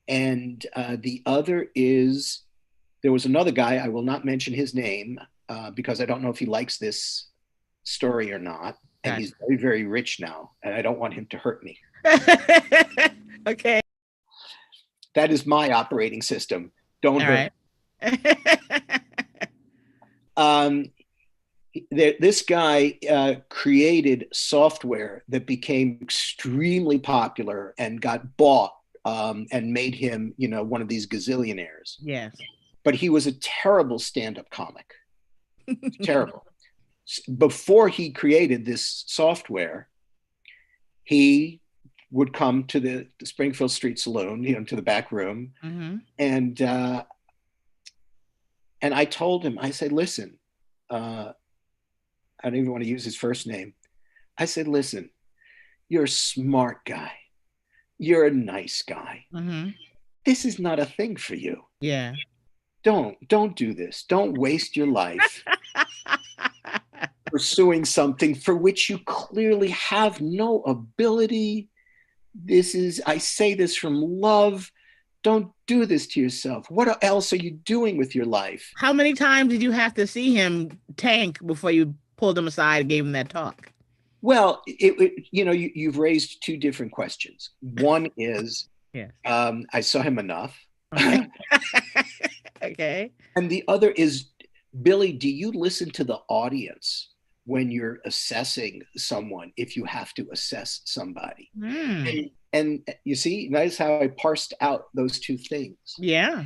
and the other is there was another guy. I will not mention his name because I don't know if he likes this story or not. And Gotcha. he's very, very rich now, and I don't want him to hurt me. Okay. That is my operating system. Don't All hurt right. me. This guy created software that became extremely popular and got bought and made him, one of these gazillionaires. Yes. But he was a terrible stand-up comic. Terrible. Before he created this software, he would come to the Springfield Street Saloon, to the back room, Mm-hmm. and I told him, I said, listen, I don't even want to use his first name. I said, listen, you're a smart guy. You're a nice guy. Mm-hmm. This is not a thing for you. Yeah. Don't do this. Don't waste your life pursuing something for which you clearly have no ability. I say this from love. Don't do this to yourself. What else are you doing with your life? How many times did you have to see him tank before you pulled him aside and gave him that talk? Well, you've raised two different questions. One is, Yeah. I saw him enough. Okay. Okay. And the other is, Billy, do you listen to the audience when you're assessing someone, if you have to assess somebody? Mm. And you see, notice how I parsed out those two things. Yeah.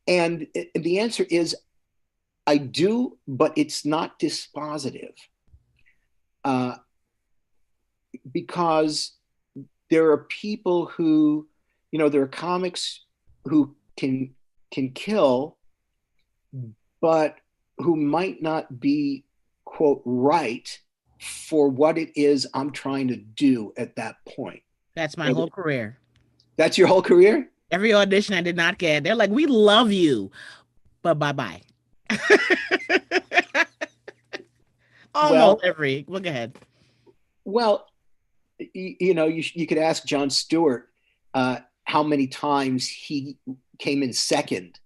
And the answer is, I do, but it's not dispositive. Because there are people who, there are comics who can kill, but who might not be, quote, right for what it is I'm trying to do at that point. That's my whole career. That's your whole career? Every audition I did not get, they're like, we love you, but bye-bye. Almost every. Look ahead. Well, you could ask Jon Stewart how many times he came in second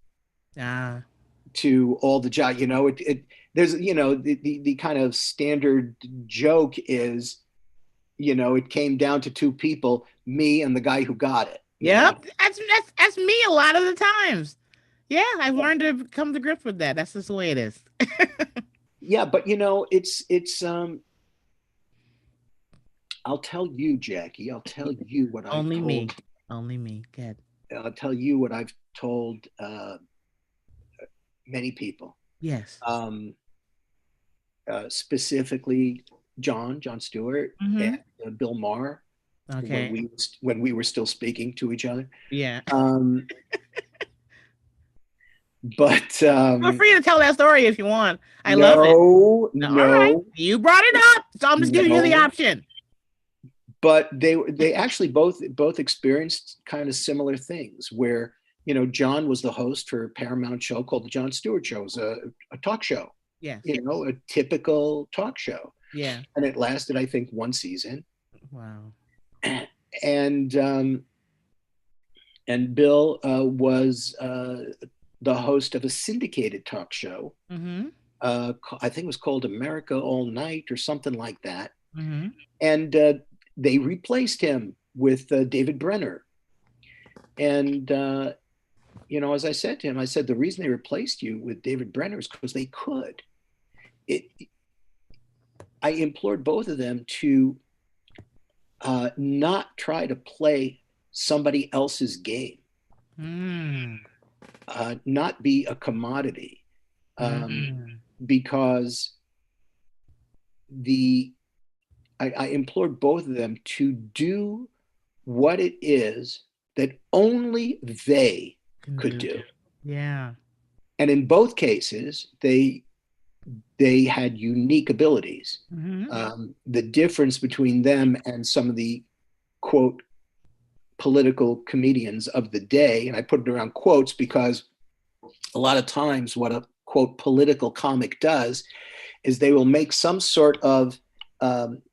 to all the jobs. There's the kind of standard joke is, it came down to two people, me and the guy who got it. Yep, that's me a lot of the times. Yeah, I've learned to come to grips with that. That's just the way it is. Yeah, but it's I'll tell you, Jackie. I'll tell you what I've told. Only me. Good. I'll tell you what I've told many people. Yes. Specifically, Jon Stewart, mm-hmm. and Bill Maher. Okay. When we were still speaking to each other. Yeah. But feel free to tell that story if you want. I love it. No. All right. You brought it up, so I'm just giving you the option. But they actually both experienced kind of similar things where, Jon was the host for a Paramount show called The Jon Stewart Show. It was a talk show. Yeah. A typical talk show. Yeah. And it lasted, I think, one season. Wow. And Bill was the host of a syndicated talk show. Mm-hmm. I think it was called America All Night or something like that. Mm-hmm. And they replaced him with David Brenner. And, as I said to him, I said, the reason they replaced you with David Brenner is because they could. I implored both of them to not try to play somebody else's game, Mm. not be a commodity, um, Mm. because the I implored both of them to do what it is that only they Can could do. do. Yeah. And in both cases, they had unique abilities. Mm-hmm. The difference between them and some of the quote political comedians of the day, and I put it around quotes because a lot of times what a quote political comic does is they will make some sort of um,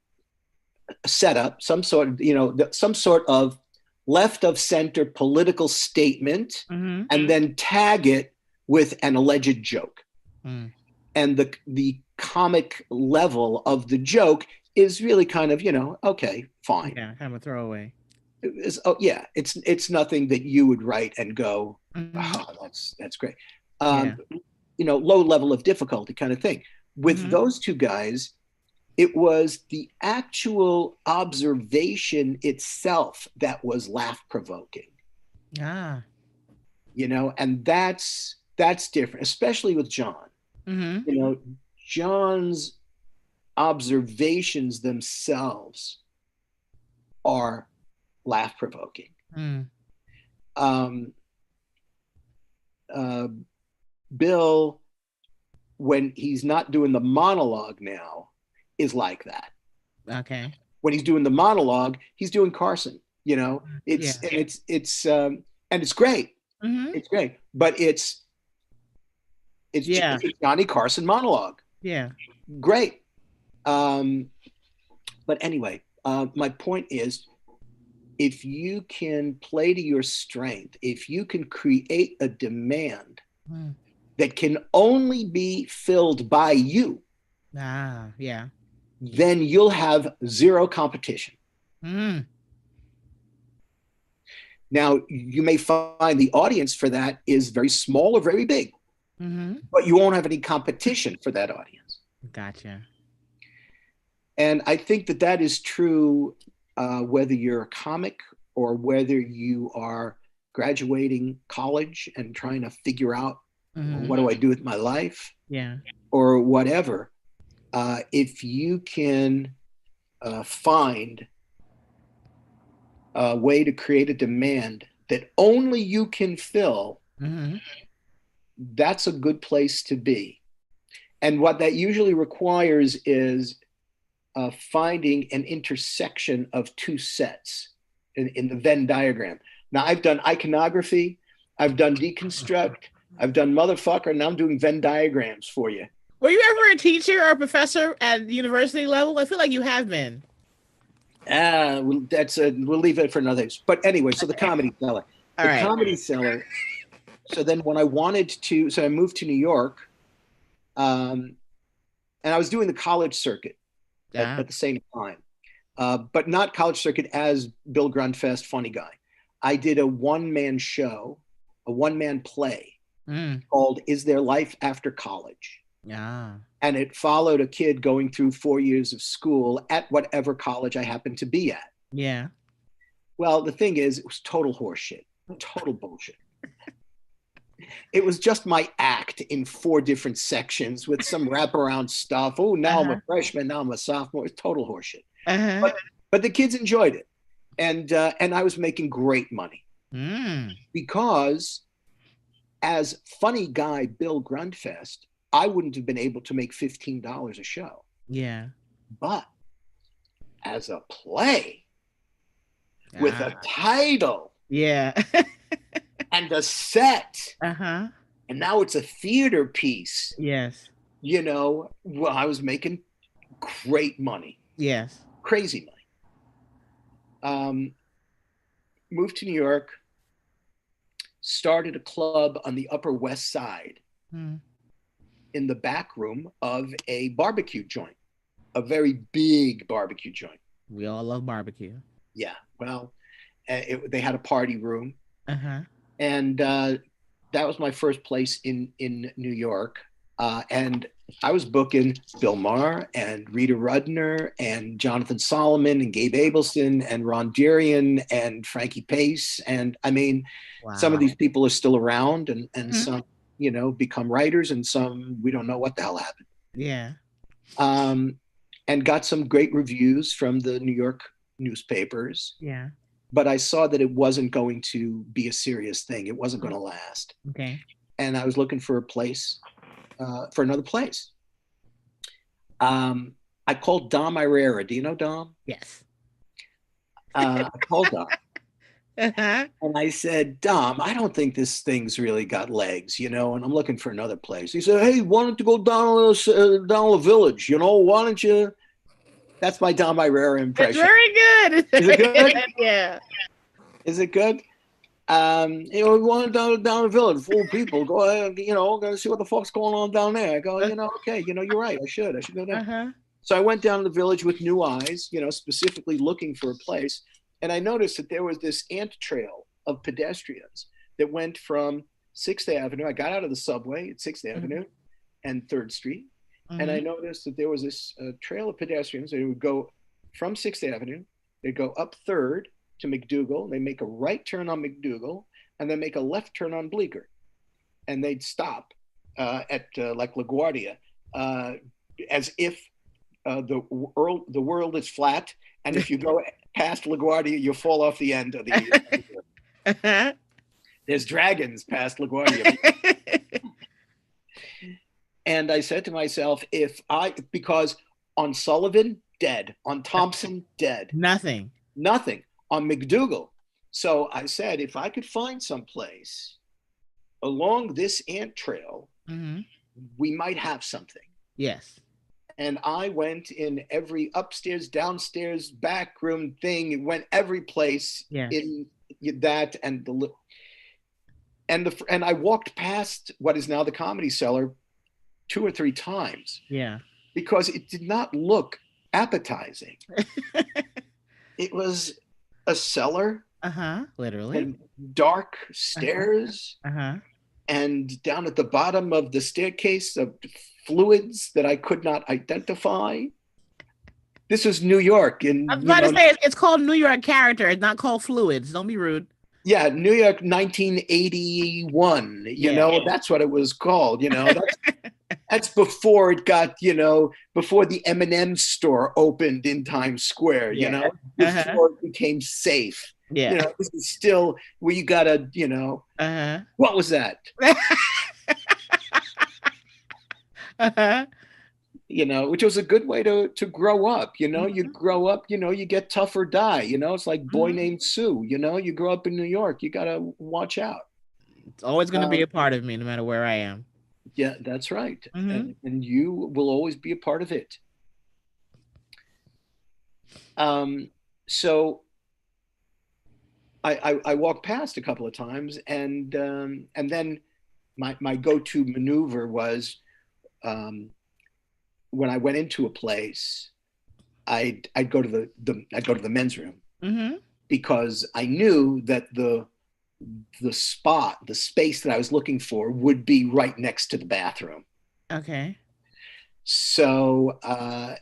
setup, some sort of left of center political statement, Mm-hmm. and then tag it with an alleged joke. Mm. And the comic level of the joke is really kind of, okay, fine. Yeah, kind of a throwaway. Oh yeah, it's nothing that you would write and go, Mm-hmm. oh, that's great. Yeah. Low level of difficulty kind of thing. With Mm-hmm. those two guys, it was the actual observation itself that was laugh provoking, Ah. and that's different, especially with John. Mm-hmm. John's observations themselves are laugh provoking. Mm. Um, uh, Bill, when he's not doing the monologue now, is like that. Okay. When he's doing the monologue, he's doing Carson. Yeah. And it's great. Mm-hmm. It's great, but it's Yeah. a Johnny Carson monologue. Yeah. Great. But anyway, my point is, if you can play to your strength, if you can create a demand Mm. that can only be filled by you, Ah. Yeah. then you'll have zero competition. Mm. Now, you may find the audience for that is very small or very big, Mm-hmm. but you won't have any competition for that audience. Gotcha. And I think that is true whether you're a comic or whether you are graduating college and trying to figure out, Mm-hmm. what do I do with my life, Yeah. or whatever. If you can find a way to create a demand that only you can fill, Mm-hmm. that's a good place to be. And what that usually requires is finding an intersection of two sets in the Venn diagram. Now, I've done iconography, I've done deconstruct, I've done motherfucker, and now I'm doing Venn diagrams for you. Were you ever a teacher or a professor at the university level? I feel like you have been. We'll leave it for another. But anyway, so the Comedy Cellar. All right. Comedy Cellar. So then when I moved to New York, and I was doing the college circuit at the same time, but not college circuit as Bill Grundfest, funny guy. I did a one-man show, a one-man play called Is There Life After College? Yeah. And it followed a kid going through 4 years of school at whatever college I happened to be at. Yeah. Well, the thing is, it was total horseshit, total bullshit. It was just my act in 4 different sections with some wraparound stuff. Oh, now I'm a freshman, now I'm a sophomore. It's total horseshit. But the kids enjoyed it. And I was making great money. Because as funny guy Bill Grundfest, I wouldn't have been able to make $15 a show. Yeah. But as a play with a title. Yeah. And a set. And now it's a theater piece. Yes. I was making great money. Yes. Crazy money. Moved to New York, started a club on the Upper West Side in the back room of a barbecue joint, a very big barbecue joint. We all love barbecue. Yeah. Well, they had a party room. And that was my first place in New York. And I was booking Bill Maher and Rita Rudner and Jonathan Solomon and Gabe Abelson and Ron Darian and Frankie Pace. And I mean, some of Wow. these people are still around and Mhm. some, become writers and some we don't know what the hell happened. Yeah. Um, and got some great reviews from the New York newspapers. Yeah. But I saw that it wasn't going to be a serious thing. It wasn't going to last. Okay. And I was looking for a place, for another place. Um, I called Dom Irera. Do you know Dom? Yes. I called Dom Uh-huh. and I said, Dom, I don't think this thing's really got legs, and I'm looking for another place. He said, hey, why don't you go down the village? Why don't you? That's my Dom Irera It's impression. very good. Is it good? Yeah. Is it good? We want down the village full of people. Go ahead, go see what the fuck's going on down there. I go, okay, you're right. I should go down. Uh-huh. So I went down to the village with new eyes, specifically looking for a place. And I noticed that there was this ant trail of pedestrians that went from 6th Avenue. I got out of the subway at 6th Mhm. Avenue and 3rd Street. And I Mhm. noticed that there was this trail of pedestrians. They would go from 6th Avenue, they'd go up 3rd to McDougal. They make a right turn on McDougal and then make a left turn on Bleecker. And they'd stop at like LaGuardia as if the world is flat, and if you go past LaGuardia, you fall off the end of the. Uh-huh. There's dragons past LaGuardia, and I said to myself, because on Sullivan dead, on Thompson dead, Nothing. nothing on McDougal. So I said, if I could find some place along this ant trail, Mm-hmm. we might have something. Yes. And I went in every upstairs, downstairs, back room thing. It went every place Yes. in that, and I walked past what is now the Comedy Cellar 2 or 3 times Yeah. because it did not look appetizing. It was a cellar Uh-huh. Literally. and dark stairs, Uh-huh. and down at the bottom of the staircase of fluids that I could not identify. This was New York, I was and about to say it's called New York Character. It's not called Fluids. Don't be rude. yeah, New York, 1981. Yeah. That's what it was called. That's before it got, before the M&M store opened in Times Square. Yeah. Before it became safe. Yeah. This is still where you gotta, Uh-huh. what was that? Uh-huh. Which was a good way to grow up. You grow up, you get tough or die. It's like Boy Named Sue. You grow up in New York, you got to watch out. It's always going to be a part of me no matter where I am. Yeah, that's right. Mm-hmm. And you will always be a part of it. So I walked past a couple of times, and then my go-to maneuver was, when I went into a place, I'd go to the men's room, Mm-hmm. because I knew that the space that I was looking for would be right next to the bathroom. Okay. So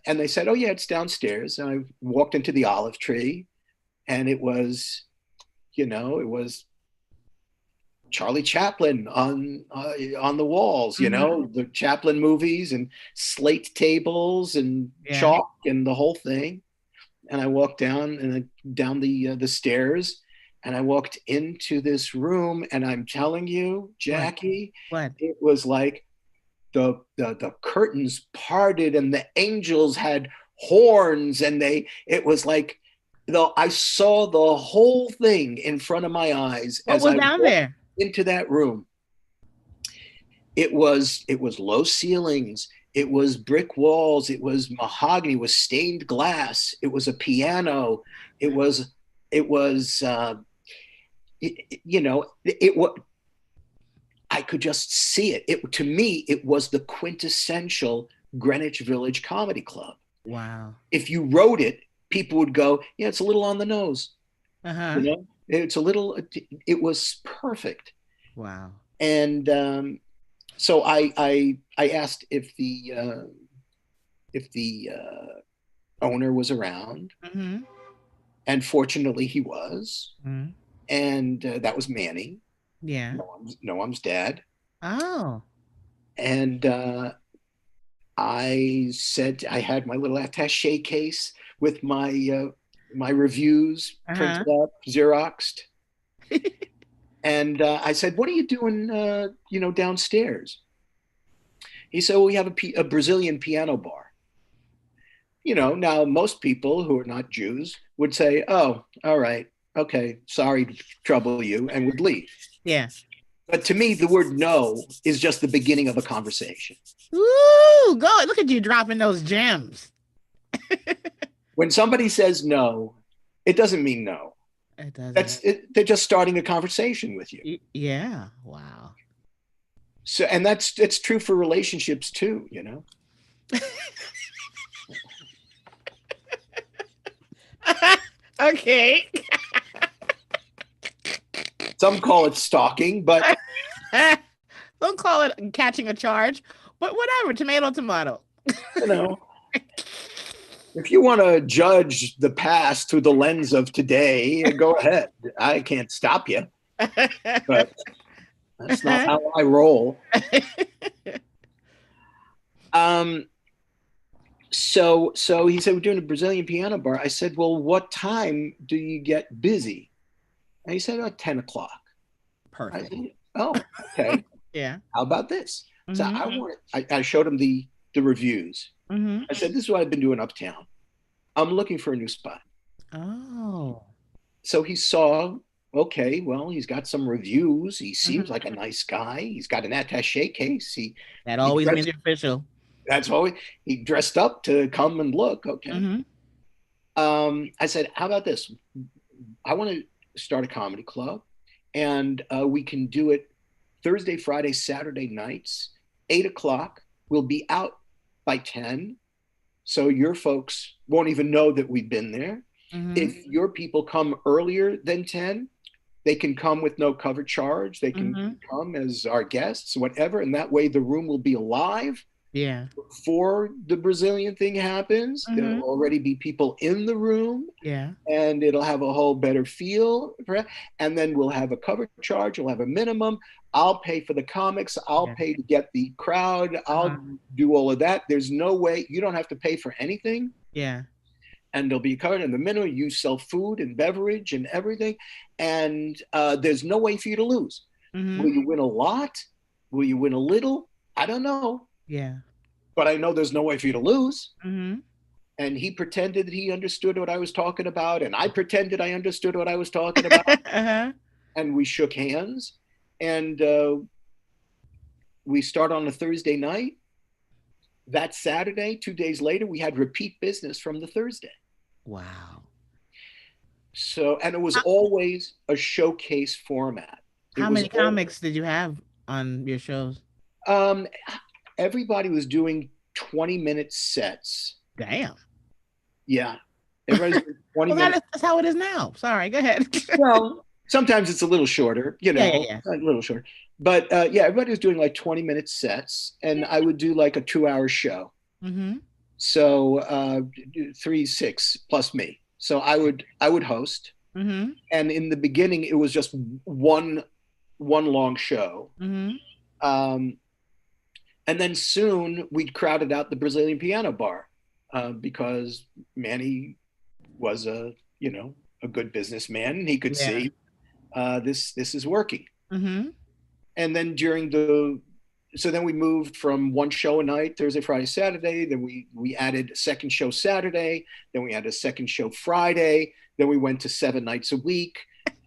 and they said, oh yeah, it's downstairs. And I walked into the Olive Tree, and it was Charlie Chaplin on the walls, the Chaplin movies and slate tables and chalk and the whole thing. And I walked down the stairs, and I walked into this room, and I'm telling you, Jackie, What? it was like the curtains parted and the angels had horns, and it was like, I saw the whole thing in front of my eyes. What as was I down walked there? into that room. It was low ceilings, it was brick walls, it was mahogany, it was stained glass, it was a piano, it was I could just see it. To me, it was the quintessential Greenwich Village Comedy Club. Wow. If you wrote it, people would go, yeah, it's a little on the nose. Uh-huh. It's a little, it was perfect. Wow. And So I asked if the owner was around, Mm-hmm. and fortunately he was, Mm-hmm. and that was Manny, Yeah. Noam's dad, Oh. and I said I had my little attaché case with my reviews Uh-huh. printed up, Xeroxed, and I said, "What are you doing, downstairs?" He said, "Well, we have a Brazilian piano bar." Now most people who are not Jews would say, "Oh, all right, okay, sorry to trouble you," and would leave. Yeah. But to me, the word no is just the beginning of a conversation. Ooh, go look at you dropping those gems. When somebody says no, it doesn't mean no. It doesn't. They're just starting a conversation with you. Yeah. Wow. So, and it's true for relationships too. Okay. Some call it stalking, but Don't call it catching a charge, but whatever. Tomato, tomato. you know, if you want to judge the past through the lens of today, go ahead. I can't stop you, but that's not how I roll. Um, so he said, we're doing a Brazilian piano bar. I said, well, what time do you get busy? And he said, 10 o'clock. I Perfect. said, oh, okay. Yeah. How about this? So Mm-hmm. I showed him the reviews. Mm-hmm. I said, this is what I've been doing uptown. I'm looking for a new spot. Oh. So he saw, okay, well, he's got some reviews. He seems Mm-hmm. like a nice guy. He's got an attache case. That He always means dressed, you're official. that's always, he dressed up to come and look. Okay. Mm-hmm. I said, how about this? I want to start a comedy club, and we can do it Thursday, Friday, Saturday nights, 8 o'clock. We'll be out by 10. So your folks won't even know that we've been there. Mm-hmm. If your people come earlier than 10, they can come with no cover charge. They can Mm-hmm. come as our guests, whatever. And that way the room will be alive Yeah. before the Brazilian thing happens. There'll Mm-hmm. already be people in the room, Yeah. and it'll have a whole better feel. And then we'll have a cover charge. We'll have a minimum. I'll pay for the comics. I'll Yeah. pay to get the crowd. Uh-huh. I'll do all of that. There's no way you don't have to pay for anything. Yeah. And they'll be covered in the minimum. You sell food and beverage and everything. And there's no way for you to lose. Will Mm-hmm. you win a lot? Will you win a little? I don't know. Yeah. But I know there's no way for you to lose. Mm-hmm. And he pretended that he understood what I was talking about, and I pretended I understood what I was talking about, Uh-huh. and we shook hands, and we start on a Thursday night. That Saturday, 2 days later, we had repeat business from the Thursday. Wow. So, and it was How, always a showcase format. It how was many all, comics did you have on your shows? um, everybody was doing 20-minute sets. Damn. Yeah, everybody's doing 20 Well, minutes. that's how it is now. Sorry. Go ahead. Well, sometimes it's a little shorter, Yeah. Yeah. Yeah. a little shorter. But yeah, everybody was doing like 20-minute sets, and I would do like a 2 hour show. Mm-hmm. So 3, 6 plus me. So I would host, Mm-hmm. and in the beginning it was just one long show, Mm-hmm. um, and then soon we'd crowded out the Brazilian piano bar because Manny was a good businessman, and he could Yeah. see this is working. Mm-hmm. And then so then we moved from one show a night, Thursday, Friday, Saturday. Then we added a second show Saturday. Then we had a second show Friday. Then we went to 7 nights a week.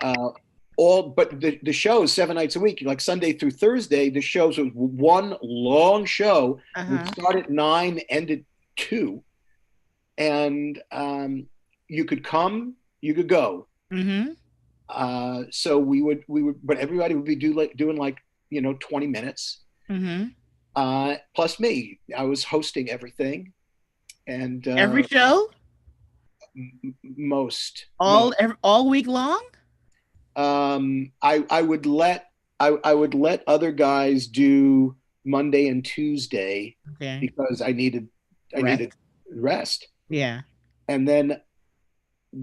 Uh, but the shows 7 nights a week, like Sunday through Thursday, the shows was one long show. We'd Uh-huh. start at 9, end at 2, and you could come, you could go. Mm-hmm. So we would, but everybody would be doing like 20 minutes. Mm-hmm. Plus me, I was hosting everything, and Every show? most. All week long? I would let other guys do Monday and Tuesday Okay. because I needed Rest. rest. Yeah. And then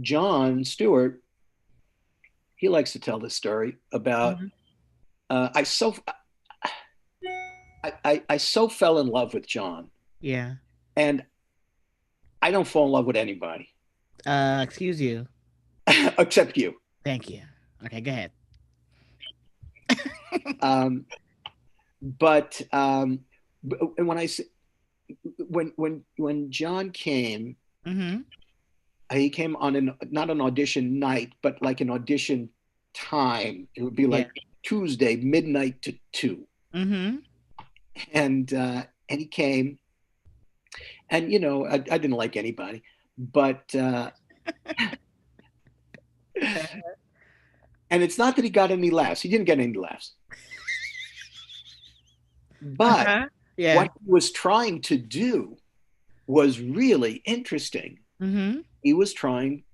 John Stewart, he likes to tell this story about Hmm. I so I so fell in love with John, Yeah. and I don't fall in love with anybody Excuse you. except you. Thank you. Okay, go ahead. Um, but when I when John came, Mm-hmm. he came on an not an audition night, but like an audition time. It would be Yeah. like Tuesday midnight to 2, Mm-hmm. and he came, and you know I didn't like anybody, but and it's not that he got any laughs. He didn't get any laughs, but Uh-huh. Yeah. what he was trying to do was really interesting. Mm-hmm. He was trying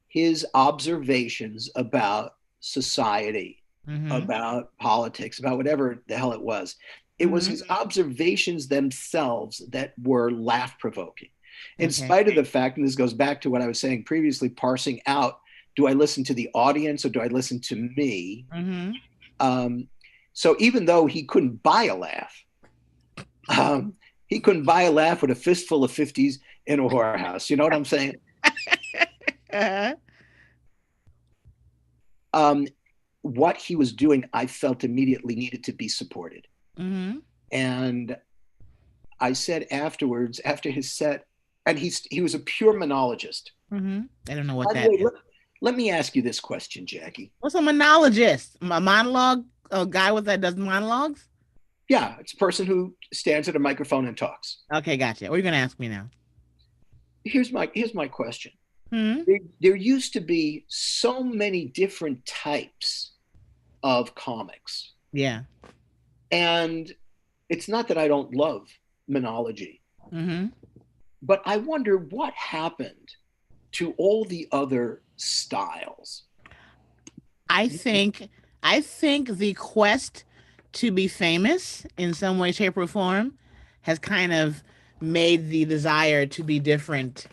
his observations about society, Mm-hmm. about politics, about whatever the hell it was. It was Mm-hmm. his observations themselves that were laugh provoking, in Okay. spite of the fact, and this goes back to what I was saying previously, parsing out, do I listen to the audience or do I listen to me? Mm-hmm. Um, so even though he couldn't buy a laugh, um, he couldn't buy a laugh with a fistful of 50s in a whorehouse. You know what I'm saying? Uh-huh. Um, what he was doing, I felt immediately needed to be supported. Mm-hmm. And I said afterwards, after his set, and he was a pure monologist. Mm-hmm. I don't know what By the that way, is. let me ask you this question, Jackie. What's a monologist? A monologue? A guy with that does monologues? Yeah, it's a person who stands at a microphone and talks. Okay, gotcha. What are you gonna ask me now? Here's my question. Hmm. There used to be so many different types of comics, Yeah. and it's not that I don't love monology, Mm-hmm. but I wonder what happened to all the other styles. I think I think the quest to be famous in some way, shape, or form has kind of made the desire to be different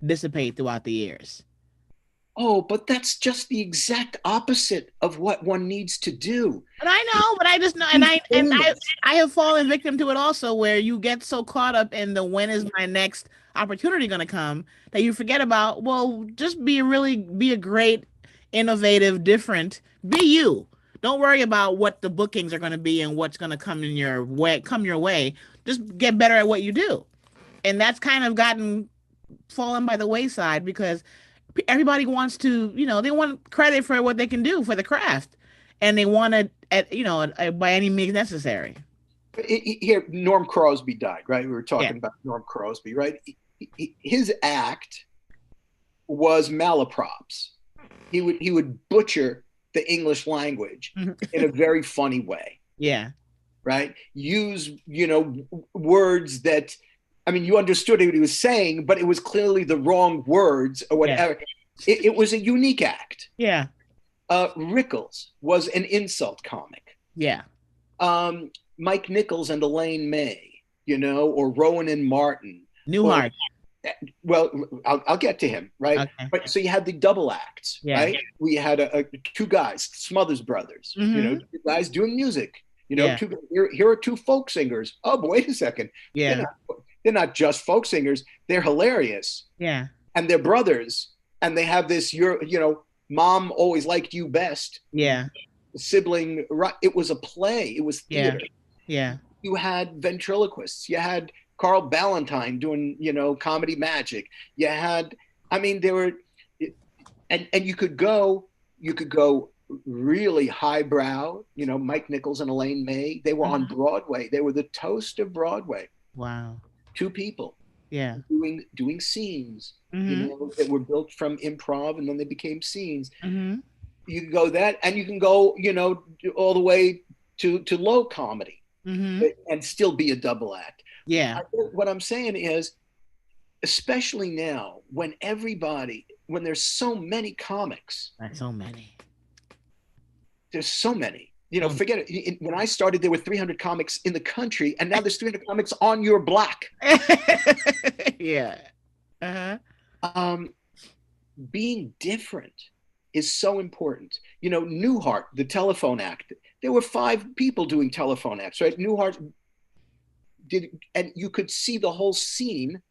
dissipate throughout the years. Oh, but that's just the exact opposite of what one needs to do. But I know, but I just know, and Be I famous. I have fallen victim to it also, where you get so caught up in the when is my next opportunity going to come that you forget about. Well, just be a great, innovative, different. Be you. Don't worry about what the bookings are going to be and what's going to come in your way. Come your way. Just get better at what you do, and that's kind of gotten fallen by the wayside because everybody wants to, they want credit for what they can do for the craft, and they want it by any means necessary. Here, Norm Crosby died, right? We were Yeah. talking about Norm Crosby, right? His act was malaprops. He would butcher the English language in a very funny way, Yeah. right? Use words that, I mean, you understood what he was saying, but it was clearly the wrong words or Yeah. whatever. It was a unique act. Yeah. Rickles was an insult comic. Yeah. um, Mike Nichols and Elaine May, or Rowan and Martin, or Newhart. well, I'll get to him, right? Okay. But so you had the double acts, Yeah. right? We had two guys, Smothers Brothers, Mm-hmm. two guys doing music. Yeah. Here are two folk singers. Oh, but wait a second, they're Yeah. not they're not just folk singers. They're hilarious, Yeah. and they're brothers, and they have this. Mom always liked you best. Yeah. Sibling, right? It was a play. It was Yeah. theater. Yeah. You had ventriloquists. You had Carl Ballantyne doing, comedy magic. You had, I mean, there were, and you could go really highbrow. Mike Nichols and Elaine May. They were on Mhm. Broadway. They were the toast of Broadway. Wow. Two people Yeah. doing scenes. Mm-hmm. That were built from improv, and then they became scenes. Mm-hmm. You can go that, and you can go, all the way to low comedy, Mm-hmm. and still be a double act. Yeah. What I'm saying is, especially now, when there's so many comics, That's so many. there's so many. Forget it. When I started, there were 300 comics in the country, and now there's 300 comics on your block. Yeah. Uh-huh. Being different is so important. Newhart, the telephone act, there were 5 people doing telephone acts, right? Newhart did, and you could see the whole scene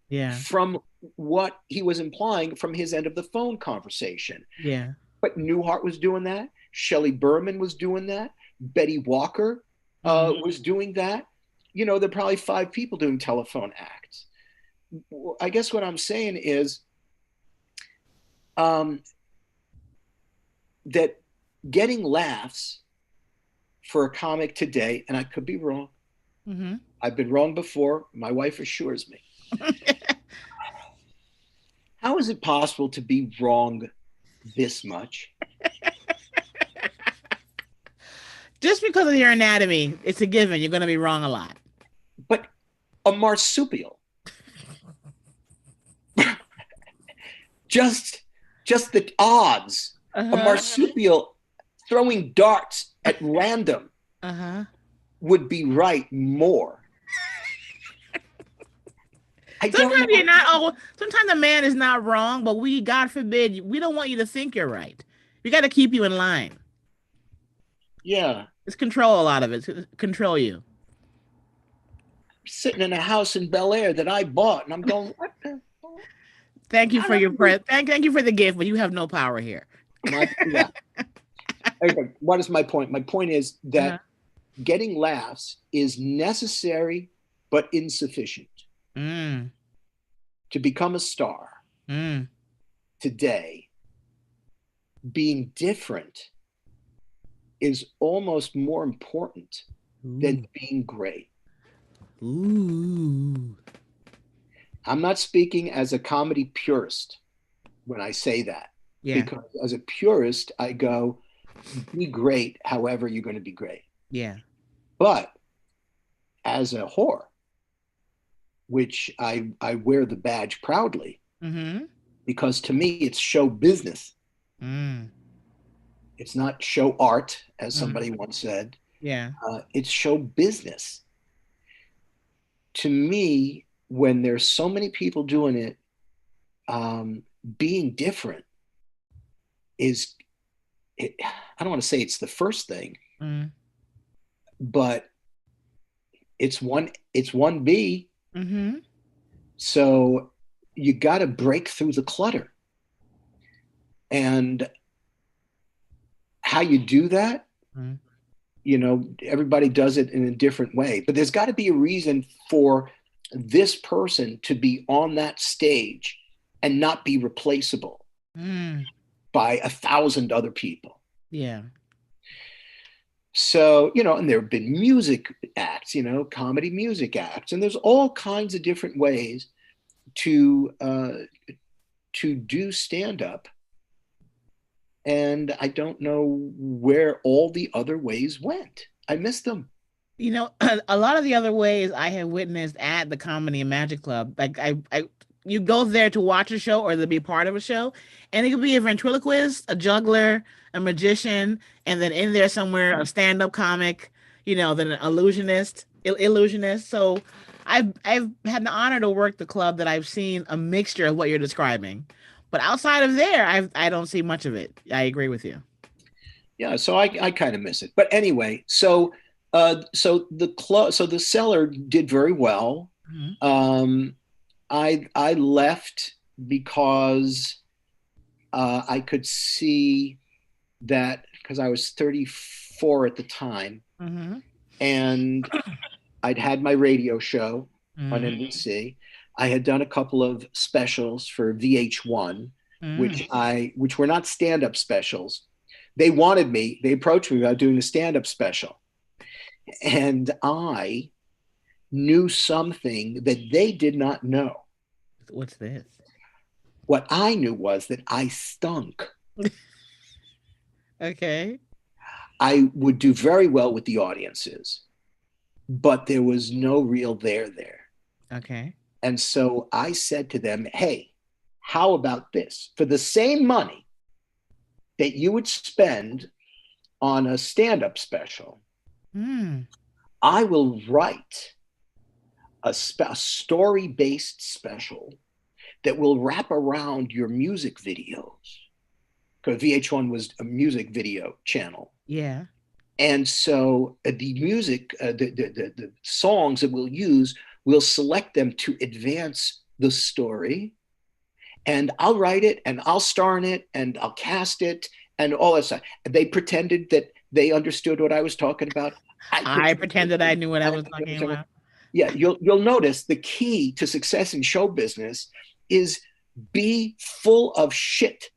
from what he was implying from his end of the phone conversation. Yeah. But Newhart was doing that. Shelley Berman was doing that. Betty Walker was doing that. There are probably 5 people doing telephone acts. I guess what I'm saying is that getting laughs for a comic today, and I could be wrong. Mm-hmm. I've been wrong before. My wife assures me. How is it possible to be wrong this much? Just because of your anatomy, it's a given. You're going to be wrong a lot. But a marsupial, just the odds. A marsupial throwing darts at random would be right more. Sometimes you're not. Oh, sometimes a man is not wrong, but God forbid, we don't want you to think you're right. We got to keep you in line. Yeah. It's control a lot of it. Control you. I'm sitting in a house in Bel Air that I bought, and I'm going, what the? Thank you for your breath. Thank you for the gift, but you have no power here. Yeah. Okay, what is my point? My point is that getting laughs is necessary but insufficient. To become a star today, being different is almost more important than being great. Ooh. I'm not speaking as a comedy purist when I say that. Yeah. Because as a purist, I go, be great however you're going to be great. Yeah. But as a whore, which I wear the badge proudly, because to me it's show business. It's not show art, as somebody once said. Yeah. It's show business. To me, when there's so many people doing it, being different is, I don't want to say it's the first thing, but it's 1B. So you got to break through the clutter. And how you do that, everybody does it in a different way. But there's got to be a reason for this person to be on that stage and not be replaceable by 1,000 other people. Yeah. So, and there have been music acts, comedy music acts, and there's all kinds of different ways to do stand-up. And I don't know where all the other ways went. I missed them. A lot of the other ways I have witnessed at the Comedy and Magic Club, like you go there to watch a show or to be part of a show, and it could be a ventriloquist, a juggler, a magician, and then in there somewhere a stand-up comic, then an illusionist. So I've had the honor to work the club that I've seen a mixture of what you're describing. But outside of there, I don't see much of it. I agree with you. Yeah, so I kind of miss it. But anyway, so the Cellar did very well. I left because I could see that, because I was 34 at the time, and I'd had my radio show on NBC. I had done a couple of specials for VH1, which were not stand-up specials. They wanted me. They approached me about doing a stand-up special, and I knew something that they did not know. What's this? What I knew was that I stunk. Okay. I would do very well with the audiences, but there was no real there. Okay. And so I said to them, hey, how about this? For the same money that you would spend on a stand-up special. Mm. I will write a story-based special that will wrap around your music videos, because VH1 was a music video channel. Yeah. And so the music, the songs that we'll use, we'll select them to advance the story. And I'll write it and I'll star in it and I'll cast it and all that stuff. They pretended that they understood what I was talking about. I pretended I knew what I was talking about. Yeah, you'll notice the key to success in show business is be full of shit,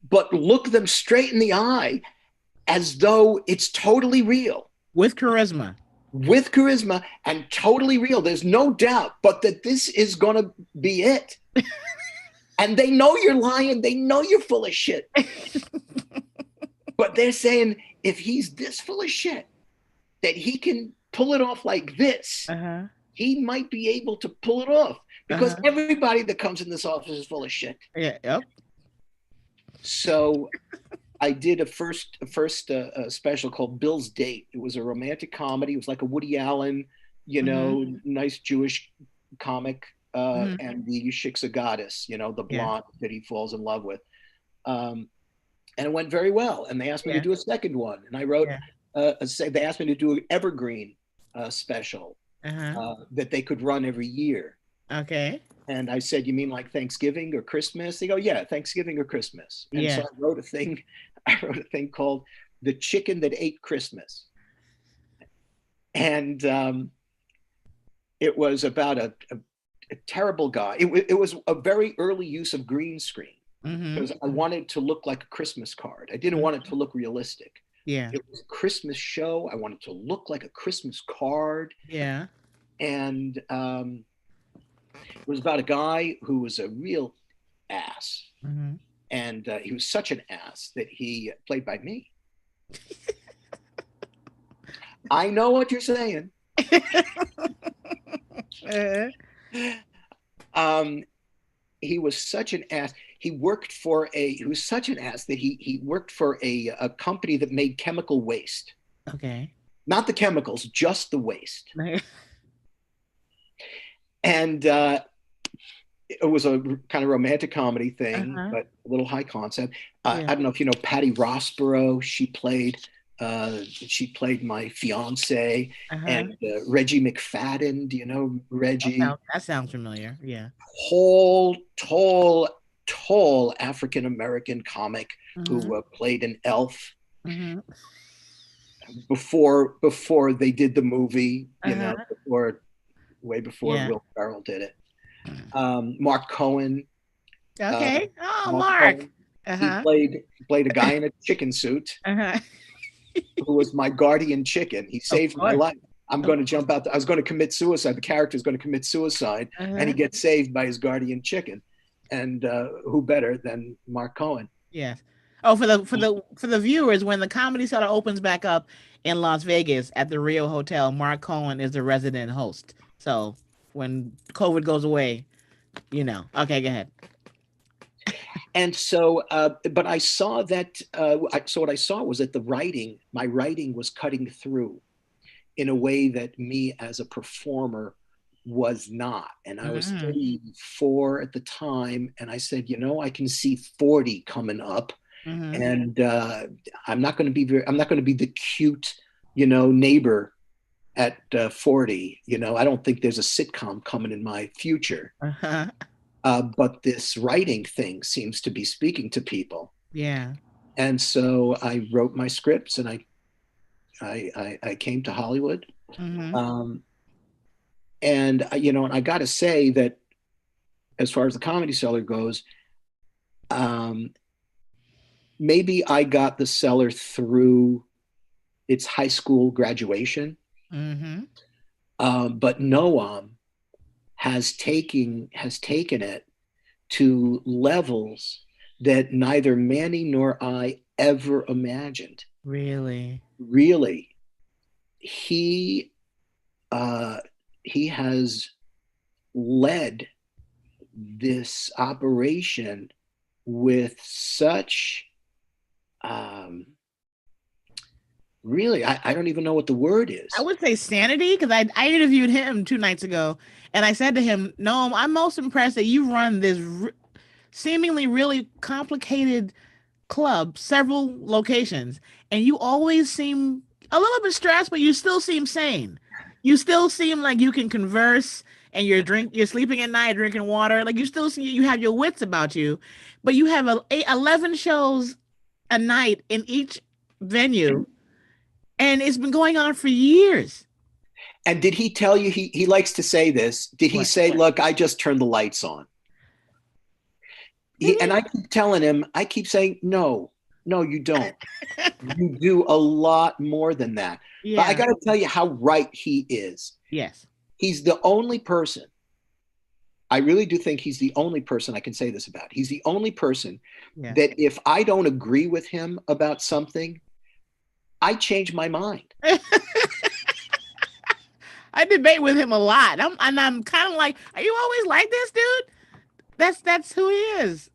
but look them straight in the eye as though it's totally real. With charisma. With charisma and totally real. There's no doubt, but that this is going to be it. And they know you're lying. They know you're full of shit. But they're saying if he's this full of shit, that he can pull it off like this, he might be able to pull it off. Because everybody that comes in this office is full of shit. Yeah. Yep. So I did a first special called Bill's Date. It was a romantic comedy. It was like a Woody Allen, nice Jewish comic, and the Shiksa goddess, the blonde that he falls in love with. And it went very well. And they asked me to do a second one. And I wrote, they asked me to do an evergreen special that they could run every year. Okay. And I said, you mean like Thanksgiving or Christmas? They go, yeah, Thanksgiving or Christmas. And so I wrote a thing called The Chicken That Ate Christmas. And it was about a terrible guy. It was a very early use of green screen because I wanted to look like a Christmas card. I didn't want it to look realistic. Yeah. It was a Christmas show. I wanted to look like a Christmas card. Yeah. And it was about a guy who was a real ass. And he was such an ass that he played by me. I know what you're saying. He was such an ass. He was such an ass that he worked for a company that made chemical waste. Okay. Not the chemicals, just the waste. And it was a kind of romantic comedy thing, but a little high concept. I don't know if you know Patty Rossborough. She played my fiance, and Reggie McFadden. Do you know Reggie? That sounds familiar. Yeah. Tall African American comic who played an elf. Before they did the movie, way before Will Ferrell did it. Mark Cohen. Okay. Mark. He played a guy in a chicken suit who was my guardian chicken. He saved my life. I'm going to jump out. I was going to commit suicide. The character is going to commit suicide, and he gets saved by his guardian chicken. And who better than Mark Cohen? Yes. Oh, for the viewers, when the Comedy Cellar opens back up in Las Vegas at the Rio Hotel, Mark Cohen is the resident host. So when COVID goes away, Okay, go ahead. And so, but I saw that. So what I saw was that my writing was cutting through in a way that me as a performer was not. And I was 34 at the time, and I said, I can see 40 coming up. And I'm not going to be the cute, neighbor at 40. I don't think there's a sitcom coming in my future. But this writing thing seems to be speaking to people. Yeah. And so I wrote my scripts, and I came to Hollywood. And I got to say that as far as the Comedy Cellar goes, maybe I got the Cellar through its high school graduation. But Noam has taken it to levels that neither Manny nor I ever imagined. Really? He has led this operation with such Really, I don't even know what the word I is. would say sanity, because I interviewed him 2 nights ago, and I said to him, "No, I'm most impressed that you run this seemingly really complicated club, several locations, and you always seem a little bit stressed, but you still seem sane. You still seem like you can converse, and you're sleeping at night, drinking water. Like you still see you have your wits about you, but you have 11 shows a night in each venue, and it's been going on for years." And did he tell you, he likes to say this? Did he What? say, "Look, I just turned the lights on"? Did And I keep telling him, I keep saying, no, no, you don't. he? You do a lot more than that. But I Yeah. got to tell you how right he is. Yes. He's the only person, I really do think he's the only person I can say this about. He's the only person Yeah. that if I don't agree with him about something, I change my mind. I debate with him a lot. I'm kind of like, are you always like this, dude? That's who he is.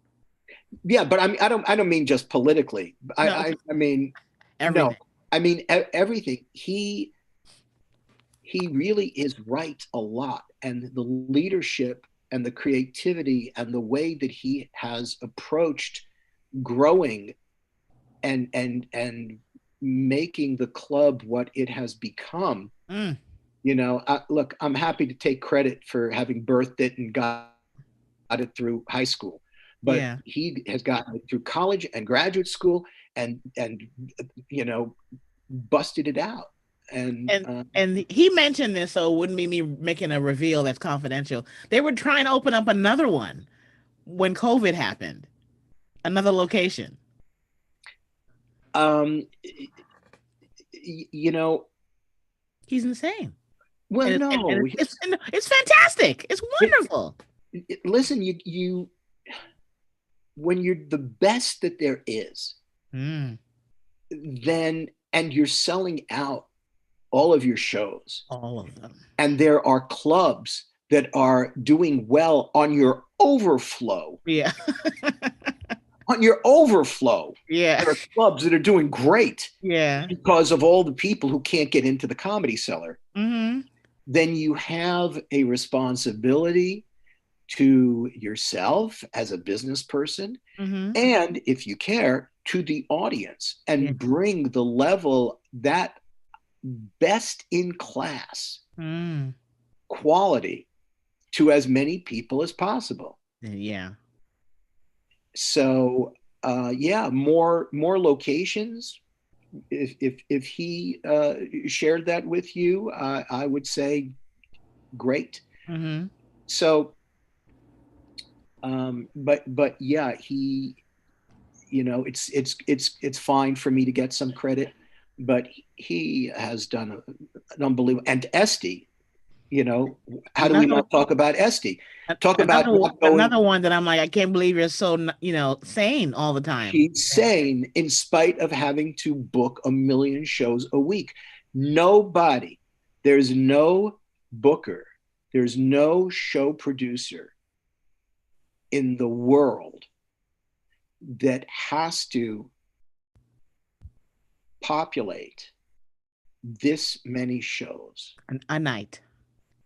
Yeah, but I don't mean just politically. No, I mean no. everything. I mean everything. He really is right a lot, and the leadership and the creativity and the way that he has approached growing and making the club what it has become. Mm, Look, I'm happy to take credit for having birthed it and got it through high school, but yeah. he has gotten it through college and graduate school, and you know busted it out. And And he mentioned this, so it wouldn't be me making a reveal that's confidential. They were trying to open up another one when COVID happened, another location. um, you know, He's insane, well, and no, it's fantastic. It's wonderful. listen, you when you're the best that there is, Mm, then and you're selling out all of your shows, all of them. and there are clubs that are doing well on your overflow. Yeah. On your overflow, Yeah. there are clubs that are doing great Yeah. because of all the people who can't get into the Comedy Cellar. Mm-hmm. Then you have a responsibility to yourself as a business person, Mm-hmm. and if you care, to the audience, Yeah. and bring the level, that best in class Mm. quality, to as many people as possible. Yeah. So yeah, more locations. If he shared that with you, I would say great. Mm-hmm. So but yeah, it's fine for me to get some credit, but he has done an unbelievable. And Esty, how do we Another not talk about Esty? Talk about not going. another one that I'm like, I can't believe you're so sane all the time. She's sane in spite of having to book a million shows a week. Nobody, there's no booker, there's no show producer in the world that has to populate this many shows A night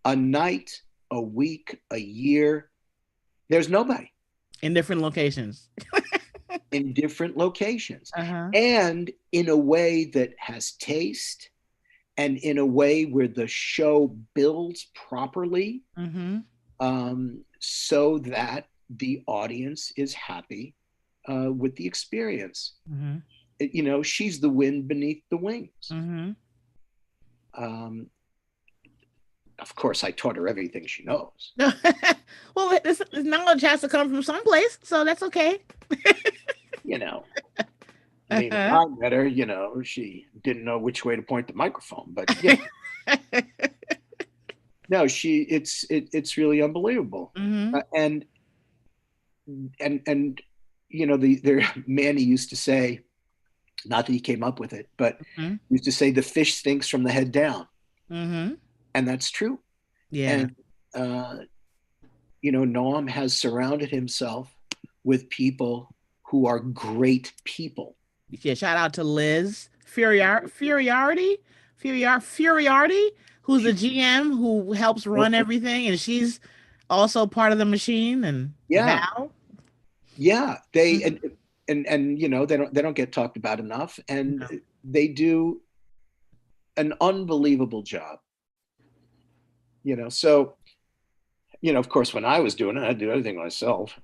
a night, a week, a year. There's nobody in different locations. in different locations, Uh-huh. and in a way that has taste, and in a way where the show builds properly, Mm-hmm. so that the audience is happy with the experience. Mm-hmm. She's the wind beneath the wings. Mm-hmm. Um, of course, I taught her everything she knows. Well, this knowledge has to come from someplace, so that's okay. You know, I mean, when Uh-huh. I met her, she didn't know which way to point the microphone, but no, it's really unbelievable. Mm-hmm. And the Manny used to say, not that he came up with it, but Mm-hmm. used to say the fish stinks from the head down, Mm-hmm. and that's true. Yeah. And Noam has surrounded himself with people who are great people. Yeah, shout out to Liz Furiardi, who's the GM who helps run everything, and she's also part of the machine. And Yeah, Val. yeah. They Mhm. and you know they don't get talked about enough, and No. they do an unbelievable job. So of course, when I was doing it, I'd do everything myself.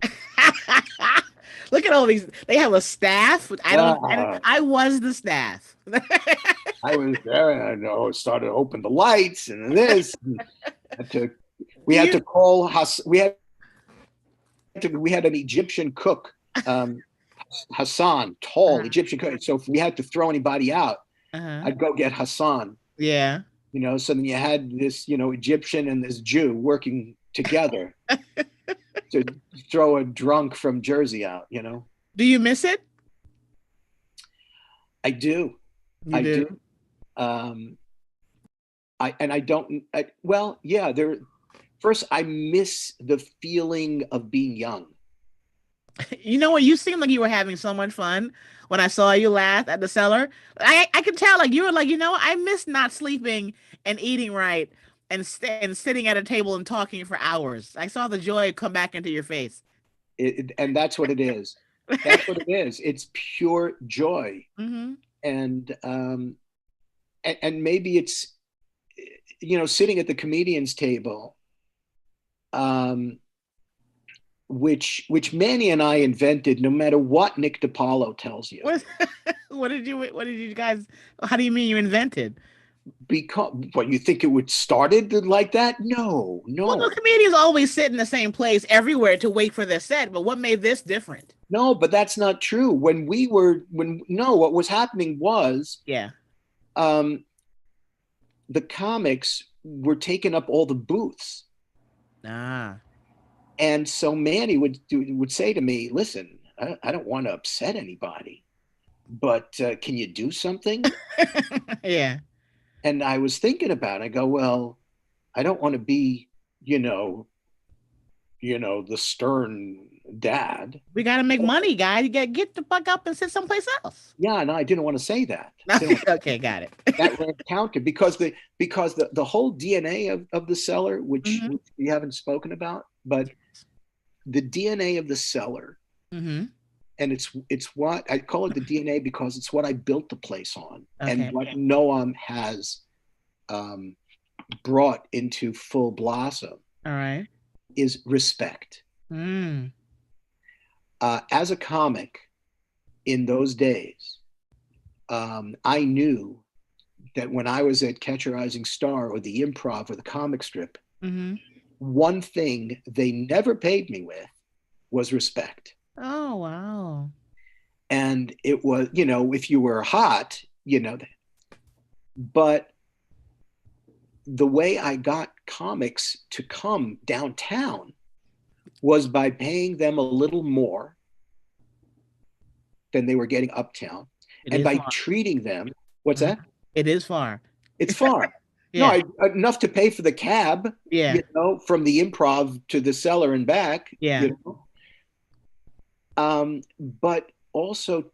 Look at all these. They have a staff. I don't. Uh, I was the staff. I was there, and I know started to open the lights and this. And had to, we Do had to you? call Hass. We had an Egyptian cook, um, Hassan, tall Uh, Egyptian cook. So if we had to throw anybody out, uh-huh. I'd go get Hassan. Yeah. So then you had this, Egyptian and this Jew working together to throw a drunk from Jersey out. Do you miss it? I do. You I do. do. Um, I don't. Well, yeah. First, I miss the feeling of being young. You know what? You seemed like you were having so much fun when I saw you laugh at the cellar. I could tell like you were like, I miss not sleeping and eating right and sitting at a table and talking for hours. I saw the joy come back into your face. And that's what it is. That's what it is. It's pure joy, Mm-hmm. and maybe it's sitting at the comedian's table, um, which Manny and I invented. No matter what Nick DiPaolo tells you, What what did you guys how do you mean you invented? because what you think it would started like that? No, Well, no, no, comedians always sit in the same place everywhere to wait for their set, but what made this different? no. But that's not true. When no, what was happening was, Yeah. um, the comics were taking up all the booths. Ah. And so Manny would say to me, "Listen, I don't want to upset anybody, but can you do something?" Yeah. And I was thinking about it. I go, "Well, I don't want to be, you know, the stern dad." We gotta make money, guys. You gotta get the fuck up and sit someplace else. Yeah, no, I didn't want to say that. Okay, got it. That ran counter because the whole DNA of the Cellar, which Hmm. we haven't spoken about, but the DNA of the Cellar, Hmm. and it's what I call it the DNA because it's what I built the place on, and Okay. what Noam has, um, brought into full blossom All right. is respect. Mm. As a comic in those days, I knew that when I was at Catch a Rising Star or the Improv or the comic strip, Hmm. one thing they never paid me with was respect. Oh wow. And it was, if you were hot, but the way I got comics to come downtown was by paying them a little more than they were getting uptown, It and is by far. treating them. What's Mhm. that? It is far. It's far. No, Yeah. enough to pay for the cab, Yeah. from the Improv to the Cellar and back. Yeah. But also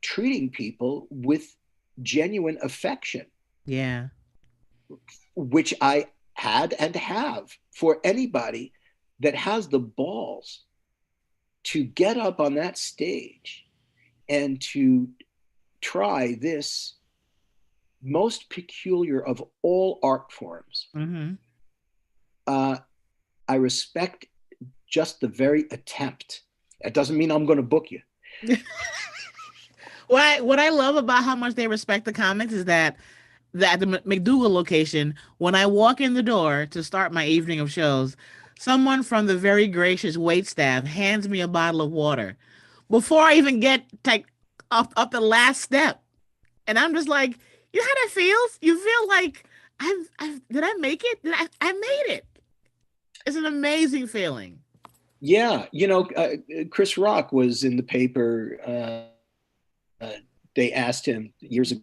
treating people with genuine affection, Yeah. which I had and have for anybody that has the balls to get up on that stage and to try this most peculiar of all art forms. Hmm. Uh, I respect just the very attempt. That doesn't mean I'm going to book you. What I love about how much they respect the comics is that at the McDougal location, when I walk in the door to start my evening of shows, someone from the very gracious wait staff hands me a bottle of water before I even get like up the last step. And I'm just like, you know how that feels? You feel like did I make it? I made it. It's an amazing feeling. Yeah, Chris Rock was in the paper. They asked him years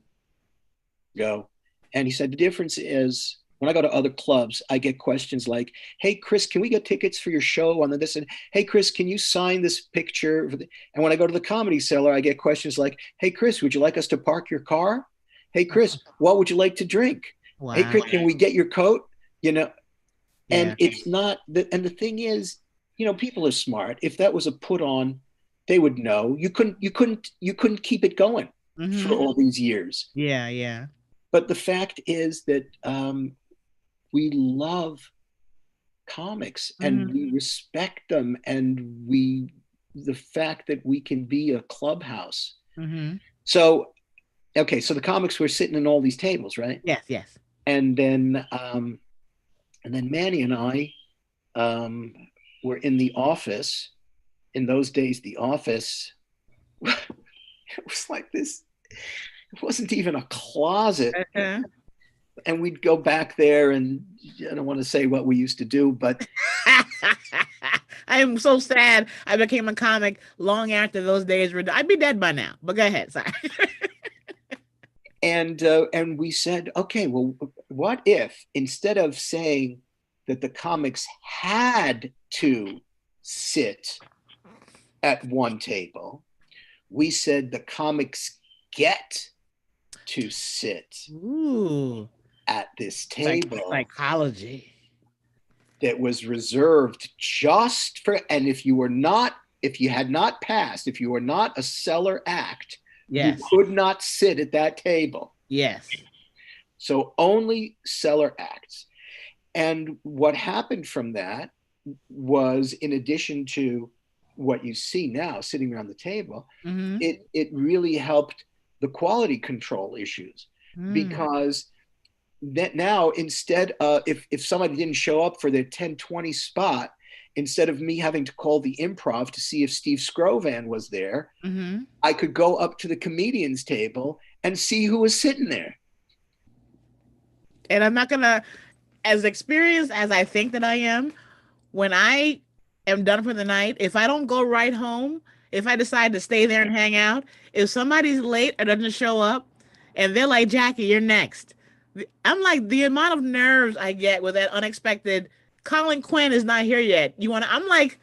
ago, and he said the difference is when I go to other clubs, I get questions like, "Hey, Chris, can we get tickets for your show on this?" And "Hey, Chris, can you sign this picture?" And when I go to the Comedy Cellar, I get questions like, "Hey, Chris, would you like us to park your car? Hey, Chris, what would you like to drink? Hey, Wow. Chris, can we get your coat?" You know, and Yeah. it's not that. And the thing is, people are smart. If that was a put on, they would know. You couldn't keep it going for Mm-hmm. all these years. Yeah. Yeah. But the fact is that we love comics and Mm-hmm. we respect them, and the fact that we can be a clubhouse. Mm-hmm. So okay, so the comics were sitting in all these tables, right? Yes. Yes. And then Manny and I um, were in the office. In those days, the office it was like this. It wasn't even a closet, Uh-huh. and we'd go back there, and I don't want to say what we used to do, but I am so sad I became a comic long after those days were done. I'd be dead by now. But go ahead. Sorry. and we said, okay, well, what if instead of saying that the comics had to sit at one table, we said the comics get to sit Ooh. at this table Psychology. that was reserved just for, and if you had not passed, if you were not a Cellar act, you Yes. could not sit at that table. Yes. So only Cellar acts. And what happened from that was, in addition to what you see now sitting around the table, Mm-hmm. it really helped the quality control issues, Mm. because that now, instead of, if somebody didn't show up for their 10:20 spot, instead of me having to call the Improv to see if Steve Scrovan was there, Mm-hmm. I could go up to the comedians table and see who was sitting there. And I'm not gonna, as experienced as I think that I am, when I am done for the night, if I don't go right home, if I decide to stay there and hang out, if somebody's late or doesn't show up, and they're like, Jackie, you're next. I'm like, the amount of nerves I get with that unexpected, Colin Quinn is not here yet. I'm like,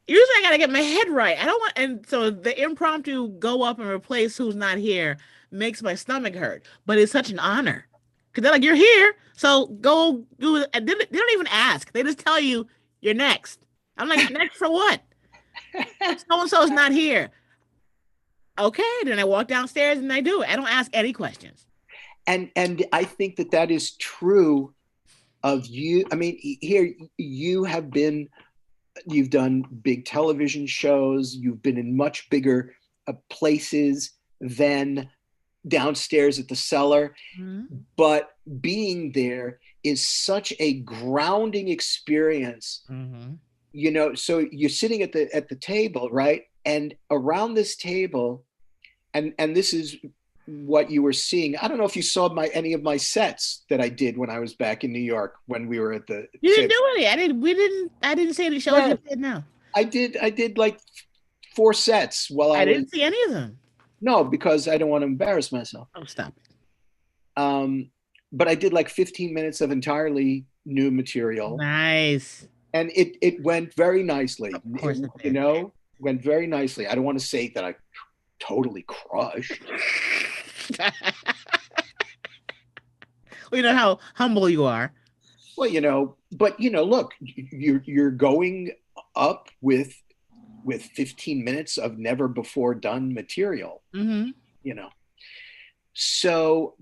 usually I gotta get my head right. I don't want, and so the impromptu go up and replace who's not here makes my stomach hurt. But it's such an honor because they're like, you're here, so go do it. And they don't even ask; they just tell you you're next. I'm like, next for what? So and so is not here. Okay, then I walk downstairs and I do it. I don't ask any questions. And I think that that is true of you. I mean, here you've done big television shows, you've been in much bigger places than downstairs at the Cellar, Mm-hmm. but being there is such a grounding experience. Mm-hmm. So you're sitting at the table, right? And around this table, and this is what you were seeing. I don't know if you saw any of my sets that I did when I was back in New York, when we were at the You didn't do any. I didn't. We didn't. I didn't see any shows yeah, you did. No, I did like 4 sets while I I was, didn't see any of them. no, because I don't want to embarrass myself. Oh, stop it. um but I did like 15 minutes of entirely new material, Nice. and it went very nicely. Of course it You did. know, went very nicely. I don't want to say that I totally crushed. We know how humble you are. Well, but look, you're going up with 15 minutes of never before done material, Mm-hmm. you know. So,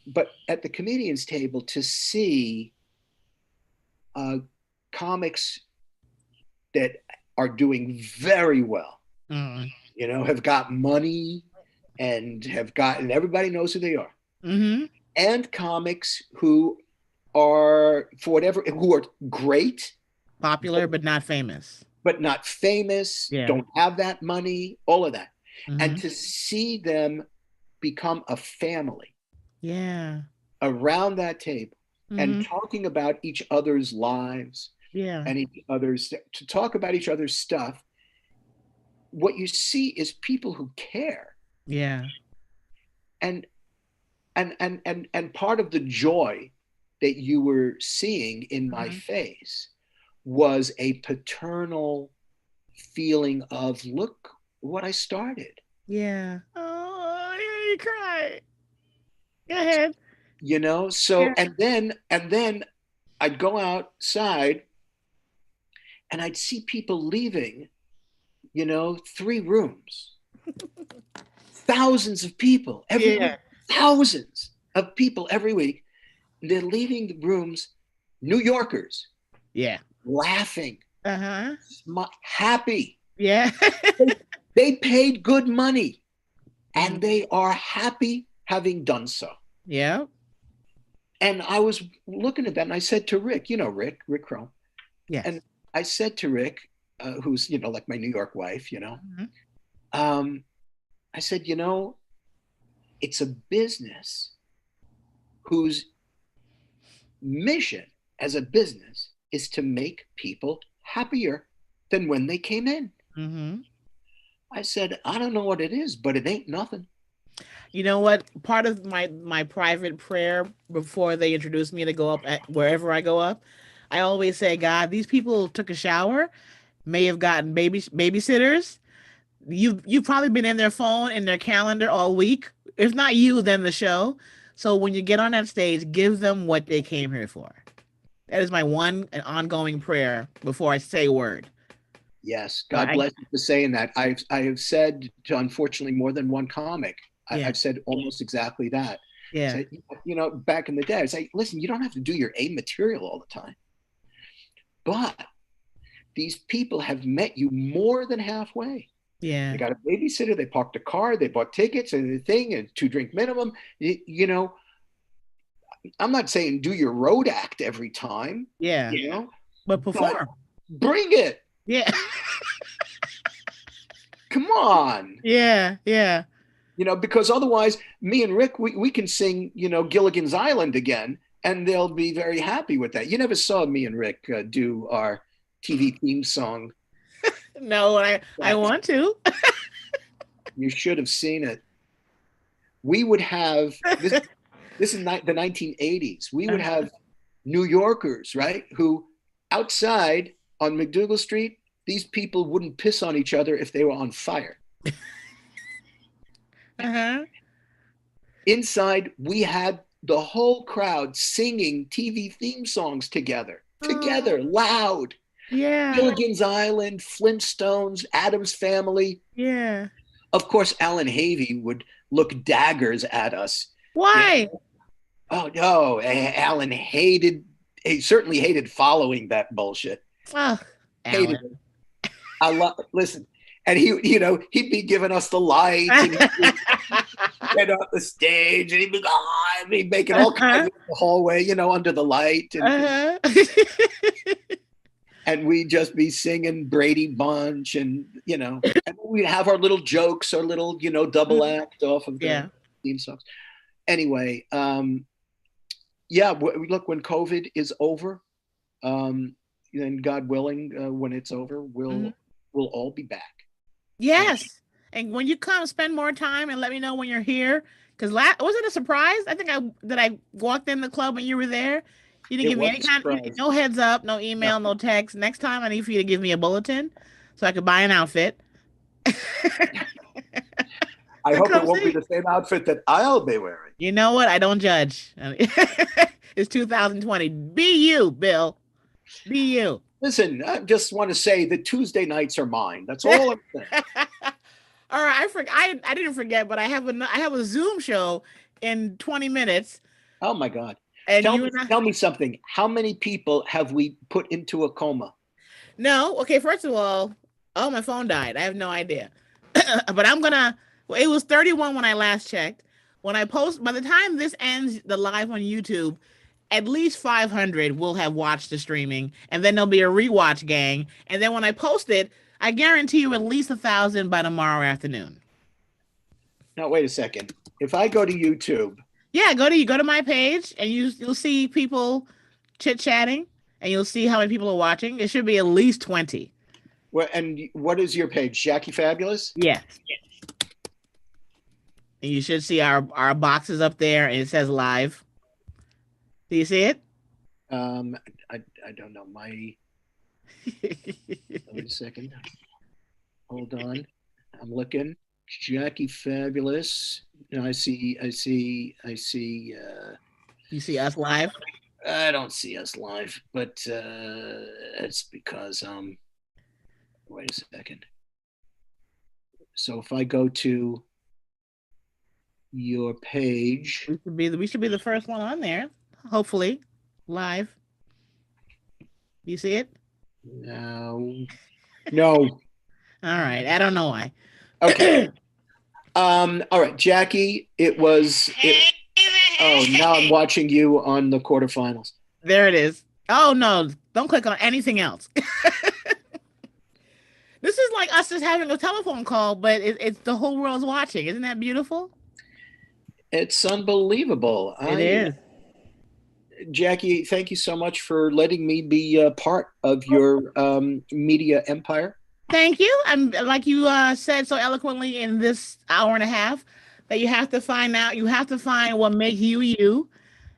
but at the comedians table, to see uh, comics that are doing very well, Mm-hmm. have got money and and everybody knows who they are, Mm-hmm. and comics who are, for whatever, who are great Popular but not famous. but not famous, Yeah. don't have that money, all of that. And Mm-hmm. to see them become a family Yeah. around that table and Mm-hmm. talking about each other's lives Yeah. and to talk about each other's stuff, what you see is people who care. Yeah. And and part of the joy that you were seeing in my Mm-hmm. face was a paternal feeling of, look what I started. Yeah. Oh, yeah, you cry. Go ahead. So Yeah. and then I'd go outside and I'd see people leaving, 3 rooms, thousands of people every Yeah. week, thousands of people every week. They're leaving the rooms, New Yorkers, Yeah. laughing, Uh-huh. happy. Yeah. They paid good money and Mhm. they are happy having done so. Yeah. And I was looking at that and I said to Rick, Rick Chrome, and Yes. I said to Rick, who's, like my New York wife, Mhm. um, I said, it's a business whose mission as a business is to make people happier than when they came in. Mhm. I said, I don't know what it is, but it ain't nothing. You know what? Part of my private prayer before they introduce me to go up at wherever I go up, I always say, God, these people took a shower, may have gotten babysitters. You've probably been in their phone in their calendar all week. If not you, then the show. So when you get on that stage, give them what they came here for. That is my one and ongoing prayer before I say a word. Yes, So God bless you for saying that. I have said to, unfortunately, more than one comic, yeah, I've said almost exactly that. yeah, So, back in the day, I say, listen, you don't have to do your A material all the time, but these people have met you more than halfway. They yeah, got a babysitter, they parked a car, they bought tickets and the thing, and 2 drink minimum. I'm not saying do your road act every time, yeah. you know, But but perform. bring it. Yeah, Come on. yeah, yeah. Because otherwise, me and Rick, we can sing, Gilligan's Island again, and they'll be very happy with that. You never saw me and Rick do our TV theme song. No, I want to. You should have seen it. We would have this. This is the 1980s. We would have New Yorkers, right, who outside on McDougal Street, these people wouldn't piss on each other if they were on fire. Uh-huh. Inside, we had the whole crowd singing TV theme songs Oh, together, loud. yeah, Gilligan's Island, Flintstones, Addams Family. yeah. Of course, Alan Havey would look daggers at us. You know, Why? oh no, Alan he certainly hated following that bullshit. Oh, Hated Alan. it. Listen, and he'd be giving us the lights and he'd get up the stage and he'd be making all kinds of the hallway, under the light, Uh-huh. and we'd just be singing Brady Bunch, and we'd have our little jokes, our little double act off of Yeah. the theme songs. Anyway, yeah, look, when COVID is over, then God willing, when it's over, Mhm. we'll all be back. Yes. And when you come, spend more time and let me know when you're here. Because was it a surprise? I think I walked in the club when you were there. You didn't It give me was any a kind, surprise. no heads up, no No, email, no text. Next time, I need for you to give me a bulletin so I could buy an outfit I to hope it come won't be see. the same outfit that I'll be wearing. You know what? I don't judge. It's 2020. Be you, Bill. Be you. Listen, I just want to say that Tuesday nights are mine. That's all I'm saying. All right, I didn't forget, but I have a Zoom show in 20 minutes, Oh my God. and Tell you me, and I. tell me something. How many people have we put into a coma? No, okay. First of all, oh, my phone died. I have no idea, but I'm gonna. Well, it was 31 when I last checked. When I post, by the time this ends, the live on YouTube, at least 500 will have watched the streaming, and then there'll be a rewatch gang, and then when I post it, I guarantee you at least 1,000 by tomorrow afternoon. Now, wait a second. If I go to YouTube, Yeah, go to my page and you'll see people chit chatting and you'll see how many people are watching. It should be at least 20. and what is your page? Jackie Fabulous? Yes. And you should see our boxes up there, and it says live. Do you see it? Um, I don't know. Wait a second. Hold on. I'm looking. Jackie Fabulous. No, I see. You see us live? I don't see us live, but it's because wait a second. So if I go to your page, We should be the first one on there. Hopefully, live. You see it? no, no. All right. I don't know why. Okay. All right, Jackie. It was it. Oh, now I'm watching you on the quarterfinals. There it is. Oh no! Don't click on anything else. This is like us just having a telephone call, but it's the whole world's watching. Isn't that beautiful? It's unbelievable. It is. Jackie, thank you so much for letting me be a part of your media empire. Thank you. And like you said so eloquently in this hour and a half, that you have to find out, you have to find what makes you you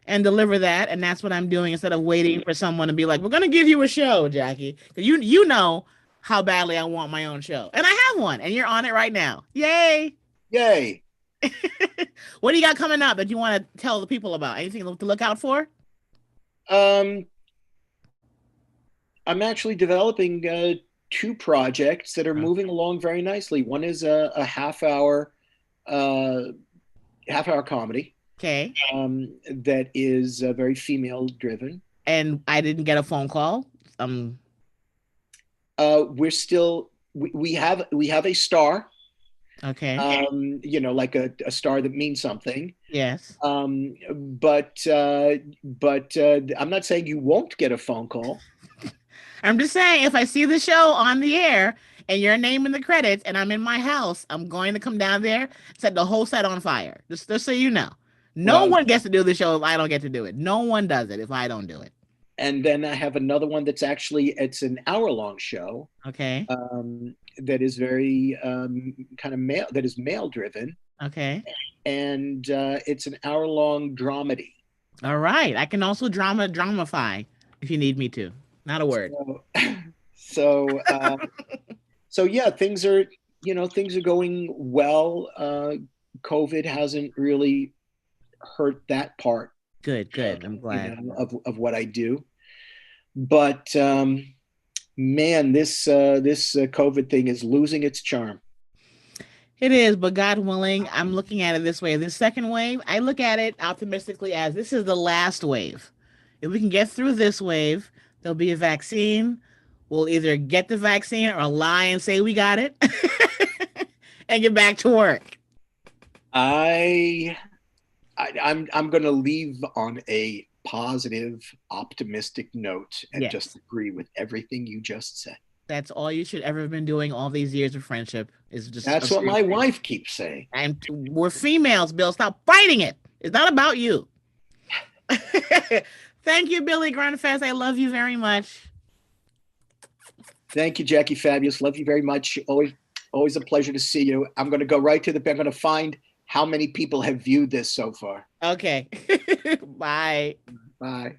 and deliver that. And that's what I'm doing instead of waiting for someone to be like, we're going to give you a show, Jackie. Because you know how badly I want my own show. And I have one, and you're on it right now. Yay. Yay. What do you got coming up that you want to tell the people about? Anything to look out for? I'm actually developing two projects that are moving along very nicely. One is a uh, half hour comedy. Okay. That is very female driven. And I didn't get a phone call. We're still we have a star. Okay. Like a star that means something. Yes. But I'm not saying you won't get a phone call. I'm just saying, if I see the show on the air and your name in the credits and I'm in my house, I'm going to come down there, set the whole set on fire. Just so you know. No one gets to do the show if I don't get to do it. No one does it if I don't do it. And then I have another one it's an hour-long show. Okay. That is very kind of male driven. Okay. And it's an hour-long dramedy. All right. I can also dramify if you need me to. Not a word. So yeah, things are going well. COVID hasn't really hurt that part. Good. I'm glad of what I do. But man, this COVID thing is losing its charm. It is, but God willing, I'm looking at it this way. This second wave, I look at it optimistically as this is the last wave. If we can get through this wave, there'll be a vaccine. We'll either get the vaccine or lie and say we got it and get back to work. I'm going to leave on a positive, optimistic note and just agree with everything you just said. That's all you should ever have been doing all these years of friendship is just. That's what my wife keeps saying. And we're females, Bill. Stop fighting it. It's not about you. Thank you, Billy Grundfest. I love you very much. Thank you, Jackie Fabulous. Love you very much. Always a pleasure to see you. I'm going to go right to I'm going to find how many people have viewed this so far. Okay. Bye. Bye.